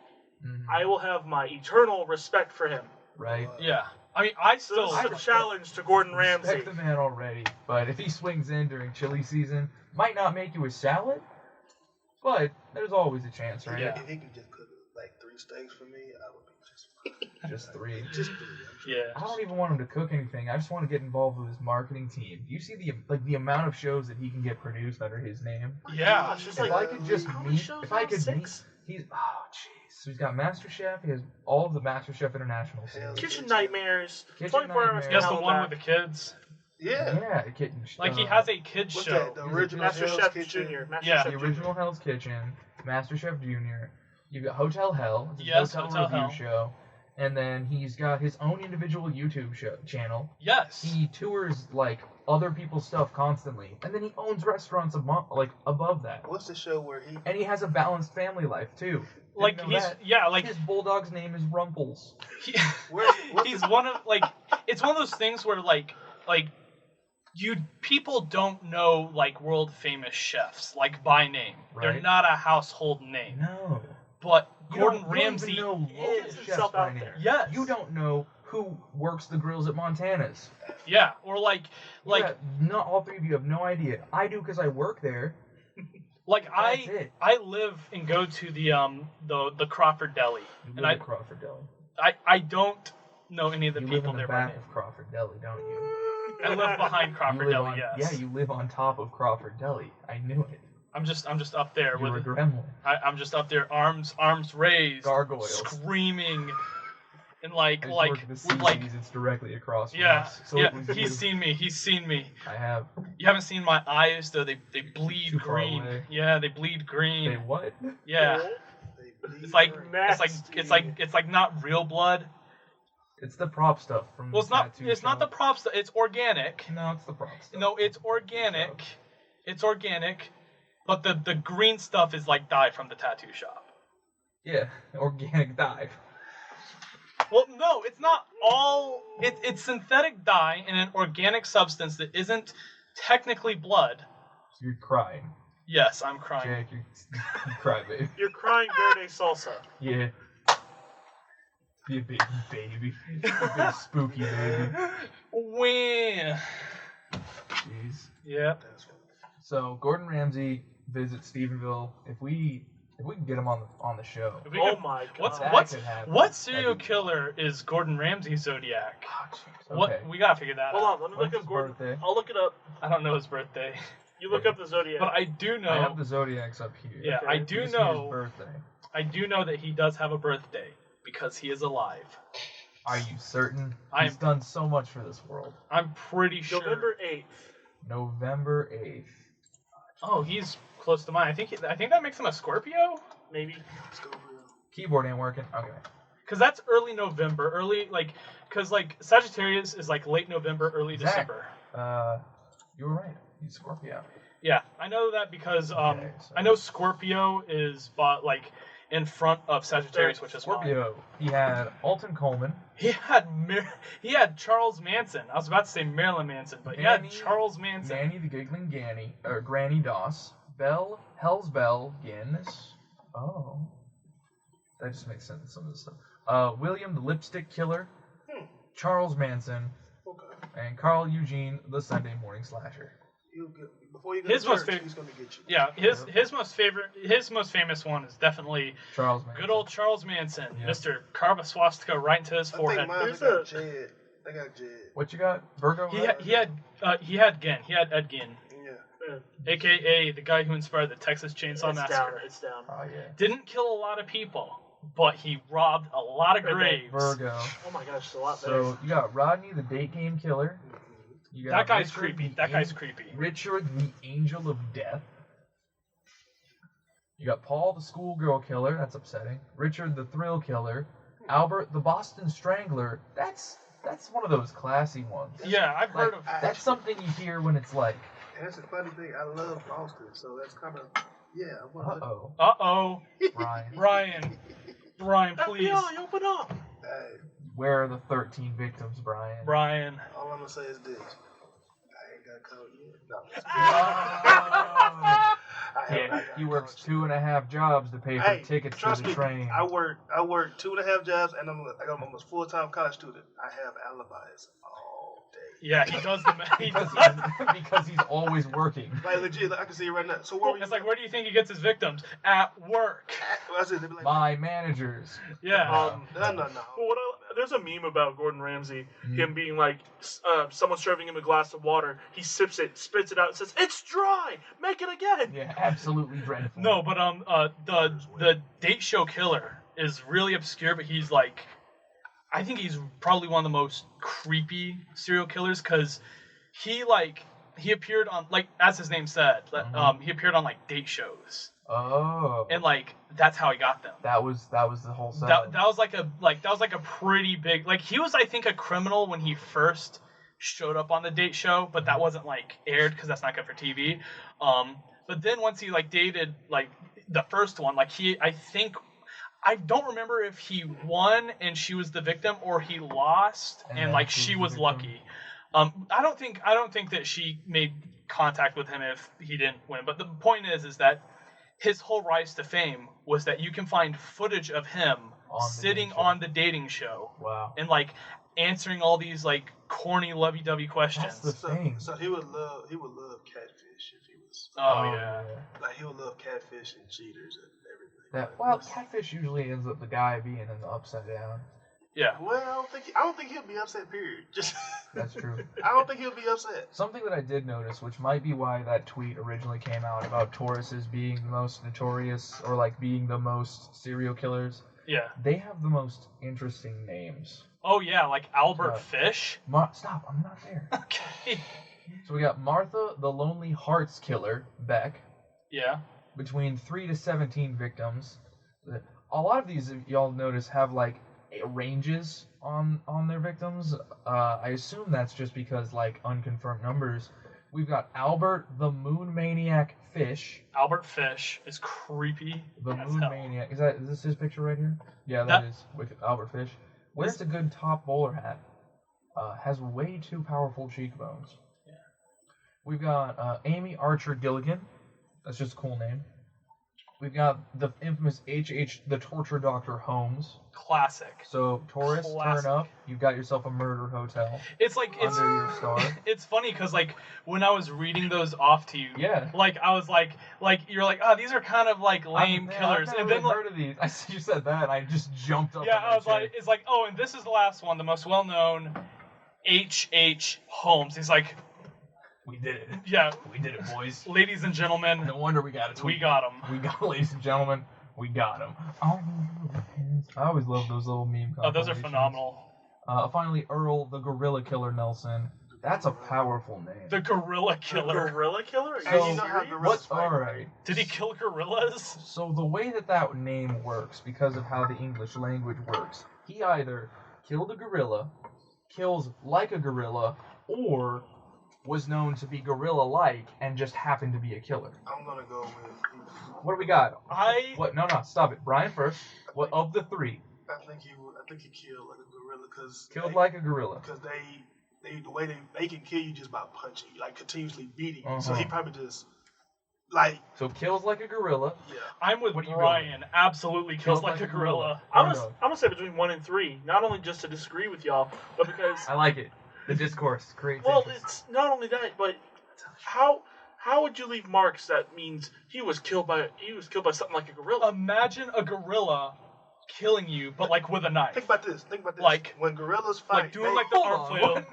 [SPEAKER 5] I will have my eternal respect for him.
[SPEAKER 2] Right?
[SPEAKER 3] Yeah. I mean, I
[SPEAKER 5] So
[SPEAKER 3] still.
[SPEAKER 5] this is a challenge to Gordon Ramsay.
[SPEAKER 2] Respect the man already, but if he swings in during chili season, might not make you a salad, but there's always a chance, right?
[SPEAKER 3] Yeah.
[SPEAKER 4] If he can just cook like 3 steaks for me, I would be
[SPEAKER 2] Just 3.
[SPEAKER 4] just 3.
[SPEAKER 3] Yeah.
[SPEAKER 2] I don't even want him to cook anything. I just want to get involved with his marketing team. Do you see the amount of shows that he can get produced under his name?
[SPEAKER 3] Yeah.
[SPEAKER 5] It's just
[SPEAKER 2] If
[SPEAKER 5] like,
[SPEAKER 2] I could just
[SPEAKER 5] how many
[SPEAKER 2] meet,
[SPEAKER 5] shows
[SPEAKER 2] if I
[SPEAKER 5] now?
[SPEAKER 2] could
[SPEAKER 5] 6?
[SPEAKER 2] meet, he's jeez. So he's got MasterChef. He has all of the MasterChef International series.
[SPEAKER 5] Kitchen Nightmares,
[SPEAKER 2] Kitchen
[SPEAKER 5] 24 Hours
[SPEAKER 2] Nightmares.
[SPEAKER 3] Yes, the
[SPEAKER 5] Hell
[SPEAKER 3] one
[SPEAKER 5] Back.
[SPEAKER 3] with the kids.
[SPEAKER 4] Yeah.
[SPEAKER 2] Yeah, the kitten.
[SPEAKER 3] Like he has a kids
[SPEAKER 4] What's
[SPEAKER 3] show.
[SPEAKER 4] that? The original
[SPEAKER 5] Master
[SPEAKER 4] Hell's
[SPEAKER 5] Chef
[SPEAKER 4] Kitchen?
[SPEAKER 5] Junior. Master
[SPEAKER 3] Yeah.
[SPEAKER 5] Chef
[SPEAKER 2] the
[SPEAKER 5] Junior.
[SPEAKER 2] original Hell's Kitchen, MasterChef Junior. You got Hotel Hell. It's his
[SPEAKER 3] Yes,
[SPEAKER 2] hotel
[SPEAKER 3] Hotel
[SPEAKER 2] review
[SPEAKER 3] Hell.
[SPEAKER 2] show. And then he's got his own individual YouTube channel.
[SPEAKER 3] Yes.
[SPEAKER 2] He tours like other people's stuff constantly, and then he owns restaurants above that.
[SPEAKER 4] What's the show where he?
[SPEAKER 2] And he has a balanced family life too.
[SPEAKER 3] Like
[SPEAKER 2] Didn't know
[SPEAKER 3] he's
[SPEAKER 2] that?
[SPEAKER 3] like
[SPEAKER 2] His bulldog's name is Rumples.
[SPEAKER 3] he,
[SPEAKER 4] What's
[SPEAKER 3] he's
[SPEAKER 4] the-
[SPEAKER 3] one of like it's one of those things where like people don't know like world famous chefs like by name. They're
[SPEAKER 2] Right.
[SPEAKER 3] not a household name.
[SPEAKER 2] No.
[SPEAKER 3] But
[SPEAKER 2] You
[SPEAKER 3] Gordon
[SPEAKER 2] don't even
[SPEAKER 3] Ramsay
[SPEAKER 2] know
[SPEAKER 5] He
[SPEAKER 2] local
[SPEAKER 5] gets
[SPEAKER 2] chefs
[SPEAKER 5] himself
[SPEAKER 2] by
[SPEAKER 5] out
[SPEAKER 2] name.
[SPEAKER 5] there.
[SPEAKER 3] Yes.
[SPEAKER 2] You don't know who works the grills at Montana's.
[SPEAKER 3] Yeah, or like
[SPEAKER 2] Yeah, not all 3 of you have no idea. I do because I work there.
[SPEAKER 3] like
[SPEAKER 2] That's it.
[SPEAKER 3] I live and go to the Crawford Deli.
[SPEAKER 2] You
[SPEAKER 3] And
[SPEAKER 2] live at Crawford Deli.
[SPEAKER 3] I don't know any of the
[SPEAKER 2] You
[SPEAKER 3] people
[SPEAKER 2] live in
[SPEAKER 3] there
[SPEAKER 2] the
[SPEAKER 3] by
[SPEAKER 2] back
[SPEAKER 3] name.
[SPEAKER 2] of Crawford Deli, don't you?
[SPEAKER 3] I live behind
[SPEAKER 2] You
[SPEAKER 3] Crawford
[SPEAKER 2] live
[SPEAKER 3] Deli,
[SPEAKER 2] on,
[SPEAKER 3] yes.
[SPEAKER 2] Yeah, you live on top of Crawford Deli. I knew it.
[SPEAKER 3] I'm just up there
[SPEAKER 2] You're a
[SPEAKER 3] with
[SPEAKER 2] gremlin.
[SPEAKER 3] I'm just up there, arms raised,
[SPEAKER 2] Gargoyles.
[SPEAKER 3] screaming, and
[SPEAKER 2] I just work at the CC's, it's directly across from
[SPEAKER 3] yeah,
[SPEAKER 2] us. So
[SPEAKER 3] yeah.
[SPEAKER 2] it was you.
[SPEAKER 3] He's seen me.
[SPEAKER 2] I have.
[SPEAKER 3] You haven't seen my eyes though. They bleed
[SPEAKER 2] Too far
[SPEAKER 3] green.
[SPEAKER 2] away.
[SPEAKER 3] Yeah, they bleed green.
[SPEAKER 2] They what?
[SPEAKER 3] Yeah,
[SPEAKER 4] They bleed
[SPEAKER 3] it's like
[SPEAKER 4] green.
[SPEAKER 3] it's like not real blood.
[SPEAKER 2] It's the prop stuff from
[SPEAKER 3] Well,
[SPEAKER 2] the tattoo
[SPEAKER 3] it's not the
[SPEAKER 2] shop.
[SPEAKER 3] props. It's organic.
[SPEAKER 2] No, it's the prop stuff.
[SPEAKER 3] No, it's organic. It's organic, but the green stuff is like dye from the tattoo shop.
[SPEAKER 2] Yeah, organic dye.
[SPEAKER 3] Well, no, it's not all. It's synthetic dye in an organic substance that isn't technically blood.
[SPEAKER 2] So you're crying.
[SPEAKER 3] Yes, I'm crying.
[SPEAKER 2] Jack, you cry, baby.
[SPEAKER 5] You're crying verde salsa.
[SPEAKER 2] Yeah. Be a big baby. A big spooky baby.
[SPEAKER 3] When?
[SPEAKER 2] Jeez.
[SPEAKER 3] Yeah.
[SPEAKER 2] So Gordon Ramsay visits Stephenville. If we can get him on the show.
[SPEAKER 3] If we
[SPEAKER 5] Oh
[SPEAKER 3] could-
[SPEAKER 5] my god.
[SPEAKER 2] That could happen.
[SPEAKER 3] what serial
[SPEAKER 2] That'd be-
[SPEAKER 3] killer is Gordon Ramsay's zodiac?
[SPEAKER 2] Oh, jeez.
[SPEAKER 3] What
[SPEAKER 2] Okay.
[SPEAKER 3] we gotta figure that
[SPEAKER 5] Hold
[SPEAKER 3] out.
[SPEAKER 5] on, let me
[SPEAKER 2] When's
[SPEAKER 5] look up
[SPEAKER 2] his
[SPEAKER 5] Gordon.
[SPEAKER 2] birthday?
[SPEAKER 5] I'll look it up.
[SPEAKER 3] I don't know his birthday,
[SPEAKER 5] You look up the Zodiac.
[SPEAKER 3] but I do know.
[SPEAKER 2] I have the zodiacs up here.
[SPEAKER 3] Yeah,
[SPEAKER 5] Okay.
[SPEAKER 3] I
[SPEAKER 2] You
[SPEAKER 3] do
[SPEAKER 2] just need his
[SPEAKER 3] know.
[SPEAKER 2] birthday.
[SPEAKER 3] I do know that he does have a birthday because he is alive.
[SPEAKER 2] Are you certain?
[SPEAKER 3] I'm-
[SPEAKER 2] He's done so much for this world.
[SPEAKER 3] I'm pretty sure.
[SPEAKER 5] November 8th.
[SPEAKER 2] November 8th.
[SPEAKER 3] Oh, he's close to mine. I think that makes him a Scorpio.
[SPEAKER 5] Maybe.
[SPEAKER 4] Let's go real.
[SPEAKER 2] Keyboard ain't working. Okay.
[SPEAKER 3] Cause that's early November, cause Sagittarius is like late November, early
[SPEAKER 2] Zach.
[SPEAKER 3] December.
[SPEAKER 2] You were right. He's Scorpio.
[SPEAKER 3] Yeah, I know that because
[SPEAKER 2] Okay, so-
[SPEAKER 3] I know Scorpio is in front of Sagittarius, which is mine.
[SPEAKER 2] Scorpio. He had Alton Coleman.
[SPEAKER 3] He had Charles Manson. I was about to say Marilyn Manson, but he had
[SPEAKER 2] Manny-
[SPEAKER 3] Charles Manson.
[SPEAKER 2] Manny the Giggling Granny Doss. Hell's Bell Guinness. Oh. That just makes sense, some of this stuff. William the Lipstick Killer. Charles Manson.
[SPEAKER 4] Okay.
[SPEAKER 2] And Carl Eugene the Sunday Morning Slasher.
[SPEAKER 4] Before you go to church, he's gonna get you.
[SPEAKER 3] Yeah, his most famous one is definitely
[SPEAKER 2] Charles Manson.
[SPEAKER 3] good old Charles Manson. Yep. Mr. Carve a swastika right into his forehead.
[SPEAKER 4] I got Jed.
[SPEAKER 2] What you got? Virgo?
[SPEAKER 3] He had Ginn. He had Ed Gein.
[SPEAKER 4] Yeah.
[SPEAKER 3] AKA the guy who inspired the Texas Chainsaw Massacre.
[SPEAKER 5] It's down.
[SPEAKER 2] Oh yeah.
[SPEAKER 3] Didn't kill a lot of people, but he robbed a lot of graves.
[SPEAKER 2] Virgo.
[SPEAKER 5] Oh my gosh, it's a lot better.
[SPEAKER 2] So you got Rodney, the date game killer. You got
[SPEAKER 3] that guy's
[SPEAKER 2] Richard,
[SPEAKER 3] creepy. That guy's creepy.
[SPEAKER 2] Richard, the angel of death. You got Paul, the schoolgirl killer. That's upsetting. Richard, the thrill killer. Albert, the Boston strangler. That's one of those classy ones.
[SPEAKER 3] Yeah, I've heard of.
[SPEAKER 2] That's something you hear when it's like.
[SPEAKER 4] And that's a funny thing. I love Boston, so that's kind of
[SPEAKER 2] Uh-oh.
[SPEAKER 3] Brian, please.
[SPEAKER 5] FBI, open up.
[SPEAKER 4] Hey.
[SPEAKER 2] Where are the 13 victims, Brian?
[SPEAKER 4] All I'm gonna say is this: I ain't got caught yet. No.
[SPEAKER 2] He works 2.5 jobs to pay for tickets to the train.
[SPEAKER 4] I work 2.5 jobs, and I'm a full-time college student. I have alibis all day.
[SPEAKER 3] Yeah, he does the
[SPEAKER 2] because he's always working.
[SPEAKER 4] Like legit, I can see it right now. So
[SPEAKER 3] where do you think he gets his victims? At work.
[SPEAKER 2] My managers.
[SPEAKER 3] Yeah.
[SPEAKER 4] No.
[SPEAKER 5] Well, there's a meme about Gordon Ramsay, him being like, someone serving him a glass of water. He sips it, spits it out, and says, "It's dry. Make it again."
[SPEAKER 2] Yeah, absolutely dreadful.
[SPEAKER 3] No, but the date show killer is really obscure, but he's like, I think he's probably one of the most creepy serial killers because he appeared on, like, as his name said, he appeared on like date shows.
[SPEAKER 2] Oh.
[SPEAKER 3] And like that's how he got them.
[SPEAKER 2] That was the whole setup.
[SPEAKER 3] That was like a pretty big, like, he was, I think, a criminal when he first showed up on the date show, but that wasn't like aired because that's not good for TV. But then once he like dated like the first one, like I don't remember if he won and she was the victim or he lost and like she was lucky. I don't think that she made contact with him if he didn't win. But the point is that his whole rise to fame was that you can find footage of him sitting on the dating show.
[SPEAKER 2] Wow.
[SPEAKER 3] And like answering all these like corny lovey-dovey questions.
[SPEAKER 2] That's the thing.
[SPEAKER 4] So he would love catfish if he was.
[SPEAKER 3] Oh yeah.
[SPEAKER 4] Like he would love catfish and cheaters and everything.
[SPEAKER 2] Catfish usually ends up the guy being in the upside down.
[SPEAKER 3] Yeah.
[SPEAKER 4] Well, I don't think he'll be upset. Period.
[SPEAKER 2] That's true.
[SPEAKER 4] I don't think he'll be upset.
[SPEAKER 2] Something that I did notice, which might be why that tweet originally came out about Tauruses being the most notorious or like being the most serial killers.
[SPEAKER 3] Yeah.
[SPEAKER 2] They have the most interesting names.
[SPEAKER 3] Oh yeah, like Albert Fish.
[SPEAKER 2] Stop! I'm not there.
[SPEAKER 3] Okay.
[SPEAKER 2] So we got Martha, the Lonely Hearts Killer, Beck.
[SPEAKER 3] Yeah.
[SPEAKER 2] Between 3 to 17 victims. A lot of these, y'all notice, have like ranges on their victims. I assume that's just because like unconfirmed numbers. We've got Albert, the Moon Maniac Fish.
[SPEAKER 3] Albert Fish is creepy.
[SPEAKER 2] The Moon Maniac. Is this his picture right here? Yeah, that is with Albert Fish. Wears a good top bowler hat. Has way too powerful cheekbones.
[SPEAKER 3] Yeah.
[SPEAKER 2] We've got Amy Archer Gilligan. That's just a cool name. We've got the infamous H.H. the Torture Doctor Holmes.
[SPEAKER 3] Classic.
[SPEAKER 2] So, tourists turn up, you've got yourself a murder hotel.
[SPEAKER 3] It's like
[SPEAKER 2] under your star.
[SPEAKER 3] It's funny because like when I was reading those off to you,
[SPEAKER 2] yeah,
[SPEAKER 3] like I was like you're like, oh, these are kind of like lame killers.
[SPEAKER 2] I've never
[SPEAKER 3] and then
[SPEAKER 2] heard of these. I see you said that, and I just jumped up.
[SPEAKER 3] Yeah, I was like, it's like, oh, and this is the last one, the most well-known, H.H. Holmes. He's like,
[SPEAKER 2] we did it.
[SPEAKER 3] Yeah.
[SPEAKER 2] We did it, boys.
[SPEAKER 3] Ladies and gentlemen.
[SPEAKER 2] No wonder we got it.
[SPEAKER 3] We got him.
[SPEAKER 2] We got, ladies and gentlemen, we got him. I always love those little meme
[SPEAKER 3] compilations. Oh, those are phenomenal.
[SPEAKER 2] Finally, Earl, the Gorilla Killer Nelson. That's a powerful name.
[SPEAKER 3] The Gorilla Killer.
[SPEAKER 5] The Gorilla Killer?
[SPEAKER 2] Alright.
[SPEAKER 3] Did he kill gorillas?
[SPEAKER 2] So the way that name works, because of how the English language works, he either killed a gorilla, kills like a gorilla, or was known to be gorilla-like and just happened to be a killer.
[SPEAKER 4] I'm gonna go with.
[SPEAKER 2] What do we got?
[SPEAKER 3] What?
[SPEAKER 2] No, stop it. Brian first. What of the three?
[SPEAKER 4] I think he killed like a gorilla because.
[SPEAKER 2] Killed like a gorilla.
[SPEAKER 4] Because the way they can kill you just by punching, like continuously beating you. So he probably just like.
[SPEAKER 2] So kills like a gorilla.
[SPEAKER 4] Yeah.
[SPEAKER 3] I'm with Brian. Absolutely kills like a gorilla.
[SPEAKER 5] I'm gonna say between 1 and 3. Not only just to disagree with y'all, but because
[SPEAKER 2] I like it. The discourse creates.
[SPEAKER 5] Well, it's not only that, but How would you leave marks that means he was killed by something like a gorilla?
[SPEAKER 3] Imagine a gorilla killing you, but like with a knife.
[SPEAKER 4] Think about this.
[SPEAKER 3] Like
[SPEAKER 4] when gorillas fight,
[SPEAKER 3] like doing like the arm flail.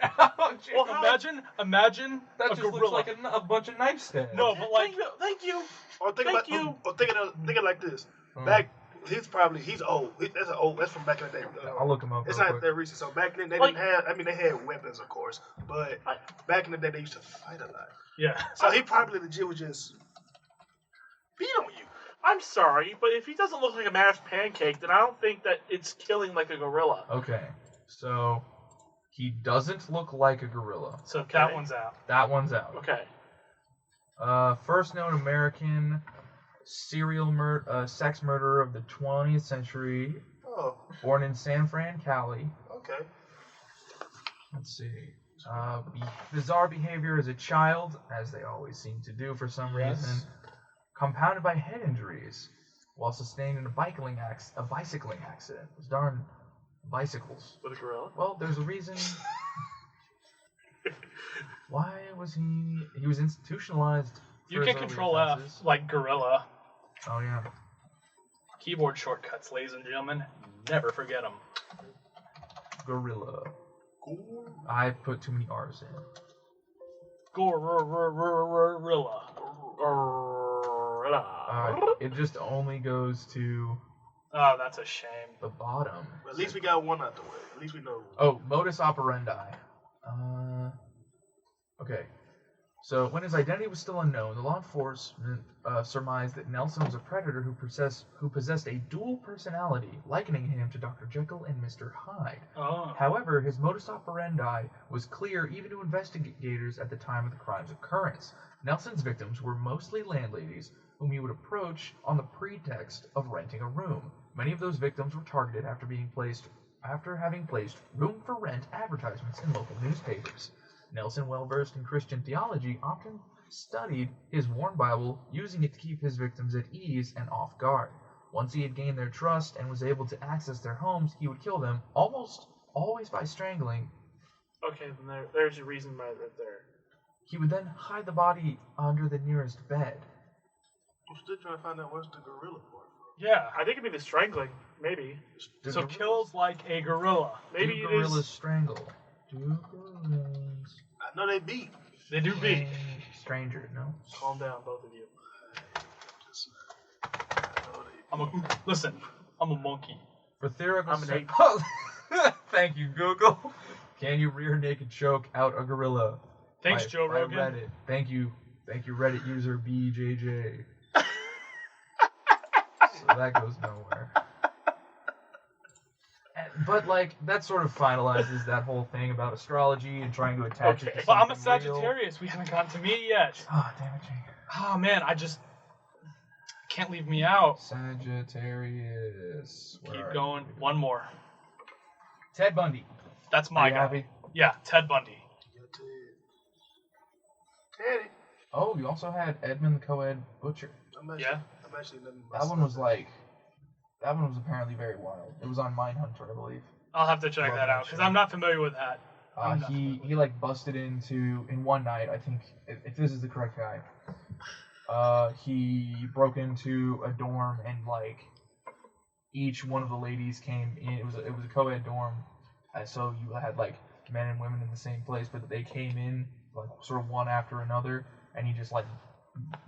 [SPEAKER 2] Well,
[SPEAKER 3] Imagine
[SPEAKER 2] that
[SPEAKER 3] a
[SPEAKER 2] just
[SPEAKER 3] gorilla.
[SPEAKER 2] looks like a bunch of knife stabs.
[SPEAKER 3] No, but like
[SPEAKER 5] Thank you.
[SPEAKER 4] Or think it like this. Back, he's old. That's from back in the day.
[SPEAKER 2] I'll look him up.
[SPEAKER 4] It's
[SPEAKER 2] real
[SPEAKER 4] not
[SPEAKER 2] quick.
[SPEAKER 4] that recent. So back then they didn't have. I mean, they had weapons, of course, but back in the day they used to fight a lot.
[SPEAKER 3] yeah.
[SPEAKER 4] So he probably legit would just beat on you.
[SPEAKER 5] I'm sorry, but if he doesn't look like a mashed pancake, then I don't think that it's killing like a gorilla.
[SPEAKER 2] Okay, so he doesn't look like a gorilla.
[SPEAKER 3] So that one's out.
[SPEAKER 2] That one's out.
[SPEAKER 5] Okay.
[SPEAKER 2] First known American serial sex murderer of the 20th century,
[SPEAKER 4] Oh,
[SPEAKER 2] born in San Fran, Cali.
[SPEAKER 4] okay.
[SPEAKER 2] Let's see. Bizarre behavior as a child, as they always seem to do for some reason. Compounded by head injuries while sustained in a bicycling accident. Those darn bicycles.
[SPEAKER 5] With a gorilla?
[SPEAKER 2] Well, there's a reason. Why was he? He was institutionalized.
[SPEAKER 3] You
[SPEAKER 2] for
[SPEAKER 3] can
[SPEAKER 2] his early
[SPEAKER 3] control F
[SPEAKER 2] offenses.
[SPEAKER 3] like gorilla.
[SPEAKER 2] Oh yeah.
[SPEAKER 3] Keyboard shortcuts, ladies and gentlemen. Never forget them.
[SPEAKER 2] Gorilla. I put too many R's in.
[SPEAKER 3] Gorilla.
[SPEAKER 2] It just only goes to
[SPEAKER 3] Oh, that's a shame.
[SPEAKER 2] the bottom.
[SPEAKER 4] But at least we got one out the way. At least we know.
[SPEAKER 2] Oh, modus operandi. Okay. So, when his identity was still unknown, the law enforcement surmised that Nelson was a predator who possessed a dual personality, likening him to Dr. Jekyll and Mr. Hyde.
[SPEAKER 3] Oh.
[SPEAKER 2] However, his modus operandi was clear even to investigators at the time of the crime's occurrence. Nelson's victims were mostly landladies whom he would approach on the pretext of renting a room. Many of those victims were targeted after having placed room for rent advertisements in local newspapers. Nelson, well-versed in Christian theology, often studied his worn Bible, using it to keep his victims at ease and off guard. Once he had gained their trust and was able to access their homes, he would kill them, almost always by strangling.
[SPEAKER 5] Okay, then there's your reason right there.
[SPEAKER 2] He would then hide the body under the nearest bed.
[SPEAKER 4] I'm still trying to find out what's the gorilla part.
[SPEAKER 3] Yeah.
[SPEAKER 5] I think it'd be the strangling, maybe.
[SPEAKER 3] So kills like a gorilla.
[SPEAKER 5] Maybe
[SPEAKER 2] Do
[SPEAKER 5] it
[SPEAKER 2] gorillas
[SPEAKER 5] is.
[SPEAKER 2] strangle? Do gorillas
[SPEAKER 4] I know they beat.
[SPEAKER 3] They do be.
[SPEAKER 2] stranger? No.
[SPEAKER 5] Calm down, both of you.
[SPEAKER 3] Listen, I'm a monkey.
[SPEAKER 2] For theoretical
[SPEAKER 5] I'm an ape.
[SPEAKER 2] Thank you, Google. Can you rear naked choke out a gorilla?
[SPEAKER 3] Thanks, Joe
[SPEAKER 2] by
[SPEAKER 3] Rogan.
[SPEAKER 2] Reddit. Thank you, Reddit user BJJ. So that goes nowhere. But like that sort of finalizes that whole thing about astrology and trying to attach it to
[SPEAKER 3] But I'm a
[SPEAKER 2] something real.
[SPEAKER 3] Sagittarius. We haven't gotten to me yet.
[SPEAKER 2] Oh, damn it, Jake.
[SPEAKER 3] Oh man, I just can't leave me out.
[SPEAKER 2] Sagittarius. Where
[SPEAKER 3] Keep
[SPEAKER 2] are
[SPEAKER 3] going.
[SPEAKER 2] you?
[SPEAKER 3] One more.
[SPEAKER 2] Ted Bundy.
[SPEAKER 3] That's
[SPEAKER 2] Are
[SPEAKER 3] my
[SPEAKER 2] you
[SPEAKER 3] guy.
[SPEAKER 2] happy?
[SPEAKER 3] Yeah, Ted Bundy.
[SPEAKER 4] Teddy.
[SPEAKER 2] Oh, you also had Edmund the Co-Ed Butcher.
[SPEAKER 4] I'm actually nothing.
[SPEAKER 2] That one was apparently very wild. It was on Mindhunter, I believe.
[SPEAKER 3] I'll have to check
[SPEAKER 2] Love
[SPEAKER 3] that
[SPEAKER 2] that
[SPEAKER 3] out because
[SPEAKER 2] show.
[SPEAKER 3] I'm not familiar with that.
[SPEAKER 2] He like busted into in one night. I think if this is the correct guy, he broke into a dorm and like each one of the ladies came in. It was a co-ed dorm, so you had like men and women in the same place, but they came in like sort of one after another, and he just like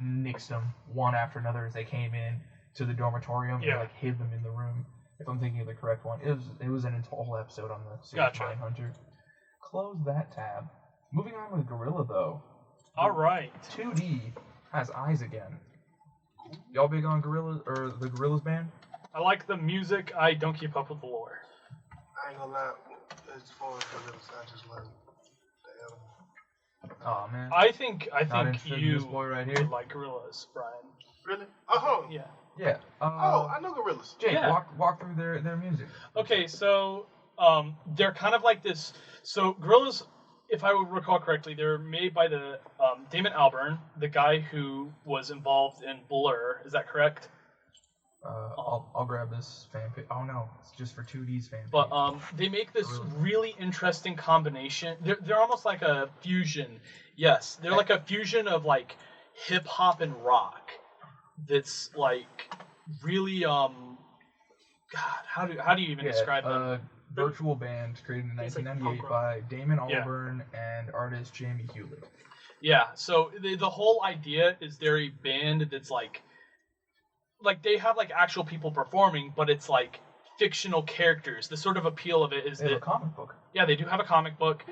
[SPEAKER 2] nixed them one after another as they came in to the dormitorium
[SPEAKER 3] Yeah.
[SPEAKER 2] and like hid them in the room. If I'm thinking of the correct one, it was an whole episode on the series
[SPEAKER 3] Gotcha.
[SPEAKER 2] Mindhunter. Close that tab. Moving on with Gorilla though.
[SPEAKER 3] All right.
[SPEAKER 2] 2D has eyes again. Y'all big on Gorilla or the Gorillaz band?
[SPEAKER 3] I like the music. I don't keep up with the lore.
[SPEAKER 4] I ain't gonna lie. As far as gorillas, I just like the animal.
[SPEAKER 2] Oh man.
[SPEAKER 3] I think
[SPEAKER 2] Not interested in
[SPEAKER 3] you
[SPEAKER 2] this boy right
[SPEAKER 3] would
[SPEAKER 2] here.
[SPEAKER 3] like gorillas, Brian.
[SPEAKER 4] Really? Oh,
[SPEAKER 3] Yeah.
[SPEAKER 2] Yeah.
[SPEAKER 4] oh, I know gorillas.
[SPEAKER 2] Jake,
[SPEAKER 3] Yeah.
[SPEAKER 2] walk through their music.
[SPEAKER 3] Okay, so they're kind of like this. So gorillas, if I would recall correctly, they're made by the Damon Albarn, the guy who was involved in Blur. Is that correct?
[SPEAKER 2] I'll grab this fan page. Oh no, it's just for 2D's fan page.
[SPEAKER 3] But they make this really interesting combination. They're almost like a fusion. Yes, they're like a fusion of like hip hop and rock. That's like really God, how do you even describe them?
[SPEAKER 2] Virtual band created in 1998 by Damon Albarn and artist Jamie Hewlett.
[SPEAKER 3] Yeah, so the whole idea is they're a band that's like they have like actual people performing, but it's like fictional characters. The sort of appeal of it is
[SPEAKER 2] they have a comic book.
[SPEAKER 3] Yeah, they do have a comic book.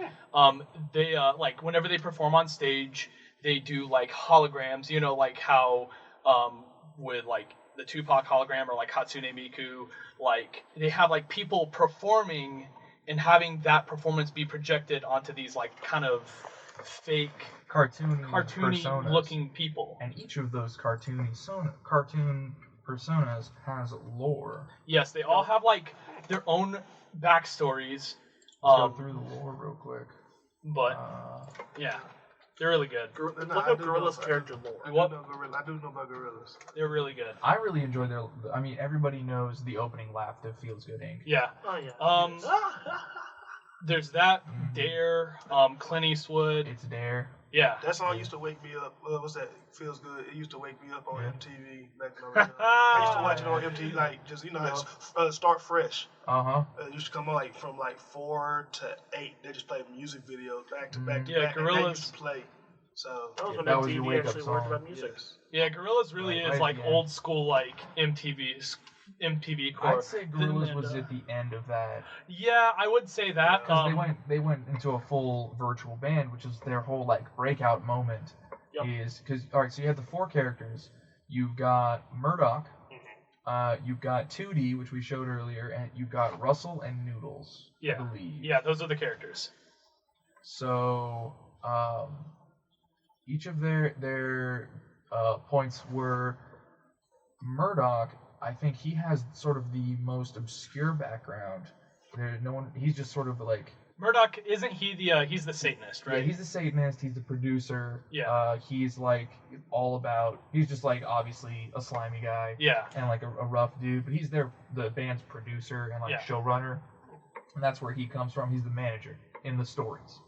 [SPEAKER 3] They like whenever they perform on stage, they do like holograms. You know, like how with like the Tupac hologram or like Hatsune Miku, like they have like people performing and having that performance be projected onto these like kind of fake cartoony looking people.
[SPEAKER 2] And each of those cartoon personas has lore.
[SPEAKER 3] Yes, they all have like their own backstories.
[SPEAKER 2] Let's go through the lore real quick.
[SPEAKER 3] But yeah, they're really good.
[SPEAKER 5] Look up Gorilla's character lore.
[SPEAKER 4] I do know about Gorillas.
[SPEAKER 3] They're really good.
[SPEAKER 2] I really enjoy their. I mean, everybody knows the opening laugh to Feels Good Inc.
[SPEAKER 3] Yeah.
[SPEAKER 5] Oh yeah.
[SPEAKER 3] There's that. Dare. Clint Eastwood.
[SPEAKER 2] It's Dare.
[SPEAKER 3] Yeah.
[SPEAKER 4] That song used to wake me up. What's that? Feels Good. It used to wake me up on MTV back when I was young. I used to watch it on MTV, like just start fresh. It used to come on like from like 4 to 8. They just played music videos back to back to back.
[SPEAKER 3] Gorillas.
[SPEAKER 4] And they used to play. So
[SPEAKER 5] that was when
[SPEAKER 2] that was your
[SPEAKER 5] MTV
[SPEAKER 2] wake-up
[SPEAKER 5] actually
[SPEAKER 2] song.
[SPEAKER 5] worked about music.
[SPEAKER 4] Yes.
[SPEAKER 3] Yeah, Gorillas really is like old school like MTV core.
[SPEAKER 2] I'd say Gorillas was at the end of that.
[SPEAKER 3] Yeah, I would say that.
[SPEAKER 2] Because they went into a full virtual band, which is their whole like breakout moment. Is because alright, so you have the 4 characters. You've got Murdoch, you've got 2D, which we showed earlier, and you've got Russell and Noodles. I believe.
[SPEAKER 3] Yeah, those are the characters.
[SPEAKER 2] So each of their points were Murdoch. I think he has sort of the most obscure background. He's just sort of like
[SPEAKER 3] Murdoch, isn't he he's the Satanist, right?
[SPEAKER 2] Yeah, he's the Satanist. He's the producer.
[SPEAKER 3] Yeah.
[SPEAKER 2] He's like all about. He's just like obviously a slimy guy.
[SPEAKER 3] Yeah.
[SPEAKER 2] And like a rough dude, but he's the band's producer and like showrunner, and that's where he comes from. He's the manager in the stories.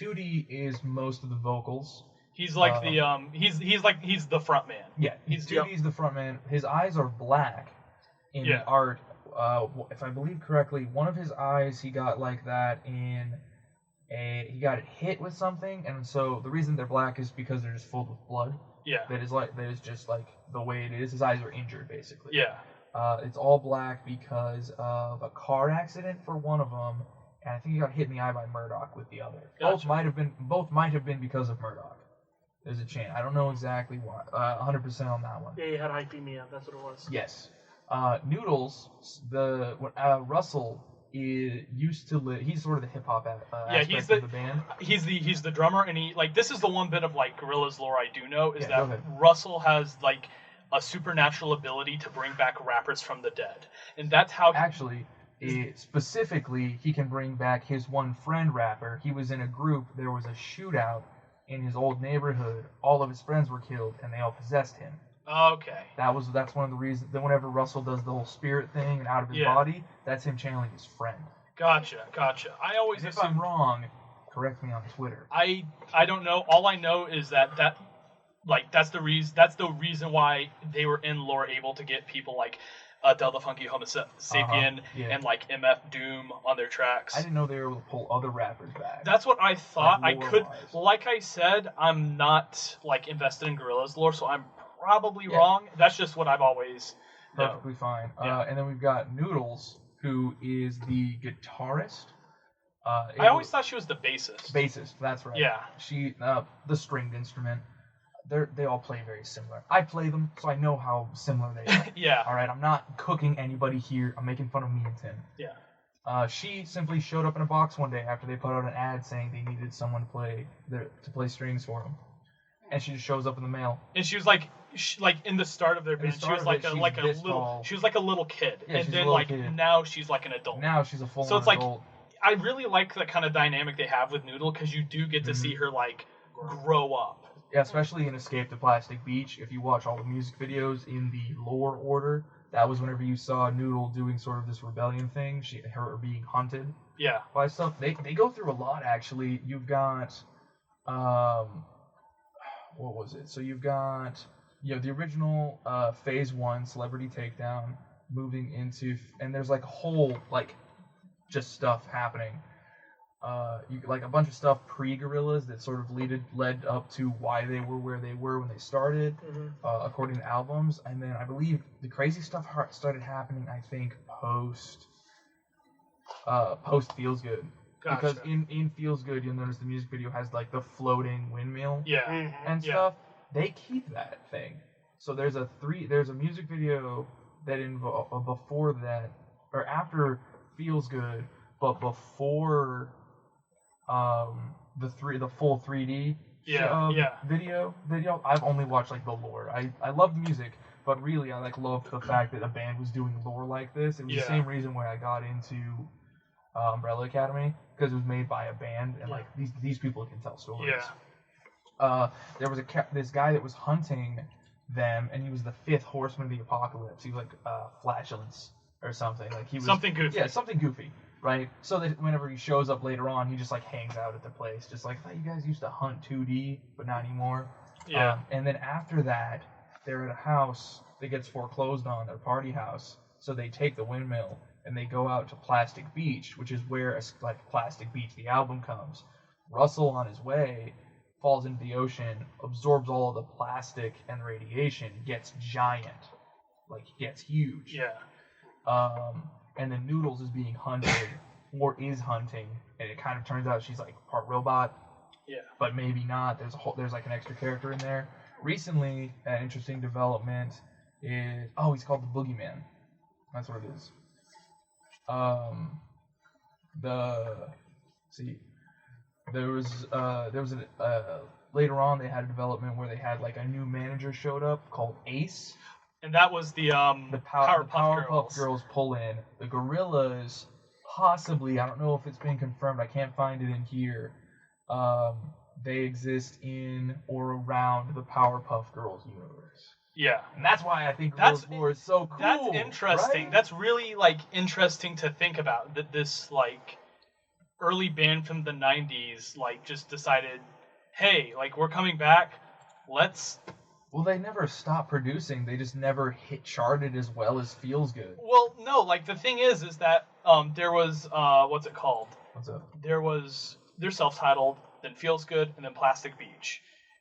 [SPEAKER 2] 2D is most of the vocals.
[SPEAKER 3] He's like he's the front man.
[SPEAKER 2] Yeah, he's the front man. His eyes are black in the art. If I believe correctly, one of his eyes he got like that he got hit with something, and so the reason they're black is because they're just filled with blood.
[SPEAKER 3] Yeah.
[SPEAKER 2] That is just like the way it is. His eyes are injured basically.
[SPEAKER 3] Yeah.
[SPEAKER 2] It's all black because of a car accident for one of them, and I think he got hit in the eye by Murdoch with the other.
[SPEAKER 3] Gotcha.
[SPEAKER 2] Both might have been because of Murdoch. There's a chance. I don't know exactly why. 100% on that one.
[SPEAKER 5] Yeah, he had hypemia. That's what it was.
[SPEAKER 2] Yes. Noodles, Russell used to live. He's sort of the hip hop aspect of the band.
[SPEAKER 3] He's the drummer, and he like this is the one bit of like Gorillaz lore I do know is
[SPEAKER 2] that
[SPEAKER 3] Russell has like a supernatural ability to bring back rappers from the dead, and that's how
[SPEAKER 2] specifically he can bring back his one friend rapper. He was in a group. There was a shootout in his old neighborhood. All of his friends were killed, and they all possessed him.
[SPEAKER 3] Okay.
[SPEAKER 2] That's one of the reasons that whenever Russell does the whole spirit thing and out of his body, that's him channeling his friend.
[SPEAKER 3] Gotcha. I always
[SPEAKER 2] if I'm wrong, correct me on Twitter.
[SPEAKER 3] I don't know. All I know is that that's the reason why they were in lore able to get people like Del the Funky Homo Sapien and like MF Doom on their tracks.
[SPEAKER 2] I didn't know they were able to pull other rappers back.
[SPEAKER 3] That's what I thought.
[SPEAKER 2] Like,
[SPEAKER 3] I could, like I said, I'm not like invested in Gorillaz lore, so I'm probably wrong. That's just what I've always known.
[SPEAKER 2] Perfectly fine. And then we've got Noodles, who is the guitarist.
[SPEAKER 3] I always thought she was the bassist.
[SPEAKER 2] Bassist, that's right.
[SPEAKER 3] Yeah.
[SPEAKER 2] She, the stringed instrument. They all play very similar. I play them, so I know how similar they are.
[SPEAKER 3] Yeah.
[SPEAKER 2] All right, I'm not cooking anybody here. I'm making fun of me and Tim.
[SPEAKER 3] Yeah.
[SPEAKER 2] She simply showed up in a box one day after they put out an ad saying they needed someone to play strings for them, and she just shows up in the mail.
[SPEAKER 3] And she was like in the start of their band, she was like a little. She was like a little kid,
[SPEAKER 2] Yeah,
[SPEAKER 3] and then now she's like an adult.
[SPEAKER 2] Now she's a full-on
[SPEAKER 3] So it's like
[SPEAKER 2] adult.
[SPEAKER 3] I really like the kind of dynamic they have with Noodle because you do get to see her like grow up.
[SPEAKER 2] yeah, especially in Escape to Plastic Beach, if you watch all the music videos in the lore order, that was whenever you saw Noodle doing sort of this rebellion thing, her being hunted
[SPEAKER 3] Yeah.
[SPEAKER 2] by stuff. They go through a lot, actually. You've got, what was it? So you've got, the original Phase 1, Celebrity Takedown, moving into, and there's like a whole, like, just stuff happening. Like a bunch of stuff pre-Gorillaz that sort of led up to why they were where they were when they started, according to albums. And then I believe the crazy stuff started happening, I think, post Feels Good.
[SPEAKER 5] Gotcha.
[SPEAKER 2] Because in Feels Good, you'll notice the music video has like the floating windmill
[SPEAKER 3] Yeah.
[SPEAKER 2] and stuff. They keep that thing. So there's a music video that before that, or after Feels Good, but before the full 3D video. I've only watched like the lore. I love the music, but really I loved the fact that a band was doing lore like this. It was the same reason why I got into Umbrella Academy, because it was made by a band, and like these people can tell stories. There was this guy that was hunting them, and he was the fifth horseman of the apocalypse. He was like Flatulence or something. Like he was
[SPEAKER 3] something goofy.
[SPEAKER 2] Yeah, something goofy. Right, so that whenever he shows up later on, he just like hangs out at the place, just like, I thought you guys used to hunt 2D, but not anymore.
[SPEAKER 3] Yeah.
[SPEAKER 2] And then after that, they're at a house that gets foreclosed on, their party house. So they take the windmill and they go out to Plastic Beach, which is where like Plastic Beach, the album, comes. Russell on his way falls into the ocean, absorbs all of the plastic and radiation, gets giant, like gets huge.
[SPEAKER 3] Yeah.
[SPEAKER 2] And then Noodles is being hunted, or is hunting, and it kind of turns out she's like part robot.
[SPEAKER 3] Yeah.
[SPEAKER 2] But maybe not. There's like an extra character in there. Recently, an interesting development is he's called the Boogeyman. That's what it is. There was later on they had a development where they had like a new manager showed up called Ace.
[SPEAKER 3] And that was the
[SPEAKER 2] Powerpuff Girls pull in. The Gorillaz, possibly, I don't know if it's been confirmed, I can't find it in here. They exist in or around the Powerpuff Girls universe.
[SPEAKER 3] Yeah.
[SPEAKER 2] And that's why I think Gorillaz lore is so cool.
[SPEAKER 3] That's interesting.
[SPEAKER 2] Right?
[SPEAKER 3] That's really like interesting to think about. That this like early band from the 90s like just decided, hey, like we're coming back, let's...
[SPEAKER 2] Well, they never stopped producing. They just never charted as well as Feels Good.
[SPEAKER 3] Well, no, like the thing is that there was what's it called?
[SPEAKER 2] What's up?
[SPEAKER 3] They're self-titled, then Feels Good, and then Plastic Beach,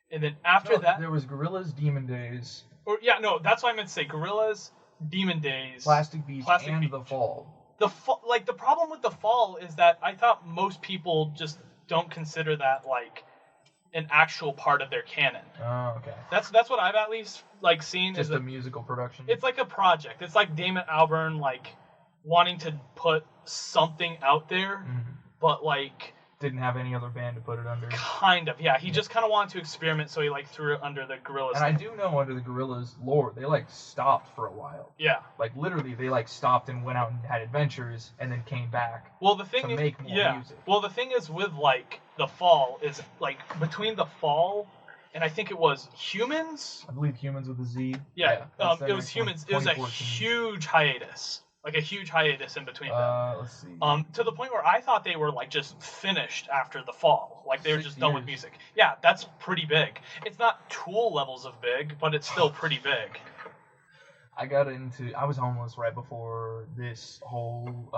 [SPEAKER 3] and then after that
[SPEAKER 2] there was Gorillaz, Demon Days.
[SPEAKER 3] Or that's what I meant to say. Gorillaz, Demon Days,
[SPEAKER 2] Plastic Beach, and The Fall.
[SPEAKER 3] The problem with The Fall is that I thought most people just don't consider that like an actual part of their canon.
[SPEAKER 2] Oh, okay.
[SPEAKER 3] That's what I've at least like seen.
[SPEAKER 2] Just a musical production.
[SPEAKER 3] It's like a project. It's like Damon Albarn like wanting to put something out there, but like
[SPEAKER 2] didn't have any other band to put it under.
[SPEAKER 3] Kind of, yeah. He just kind of wanted to experiment, so he like threw it under the Gorillaz.
[SPEAKER 2] And I do know under the Gorillaz lore, they like stopped for a while.
[SPEAKER 3] Yeah.
[SPEAKER 2] Like literally, they like stopped and went out and had adventures, and then came back.
[SPEAKER 3] Well, the thing
[SPEAKER 2] to
[SPEAKER 3] is,
[SPEAKER 2] make more music.
[SPEAKER 3] Well, the thing is with like The Fall is like between The Fall and I think it was Humans.
[SPEAKER 2] I believe Humans with a Z.
[SPEAKER 3] Yeah. It was Humans. It was a huge hiatus. Like a huge hiatus in between them.
[SPEAKER 2] Let's see.
[SPEAKER 3] To the point where I thought they were like just finished after The Fall. Like they were just done with music. Yeah, that's pretty big. It's not Tool levels of big, but it's still pretty big.
[SPEAKER 2] I was homeless right before this whole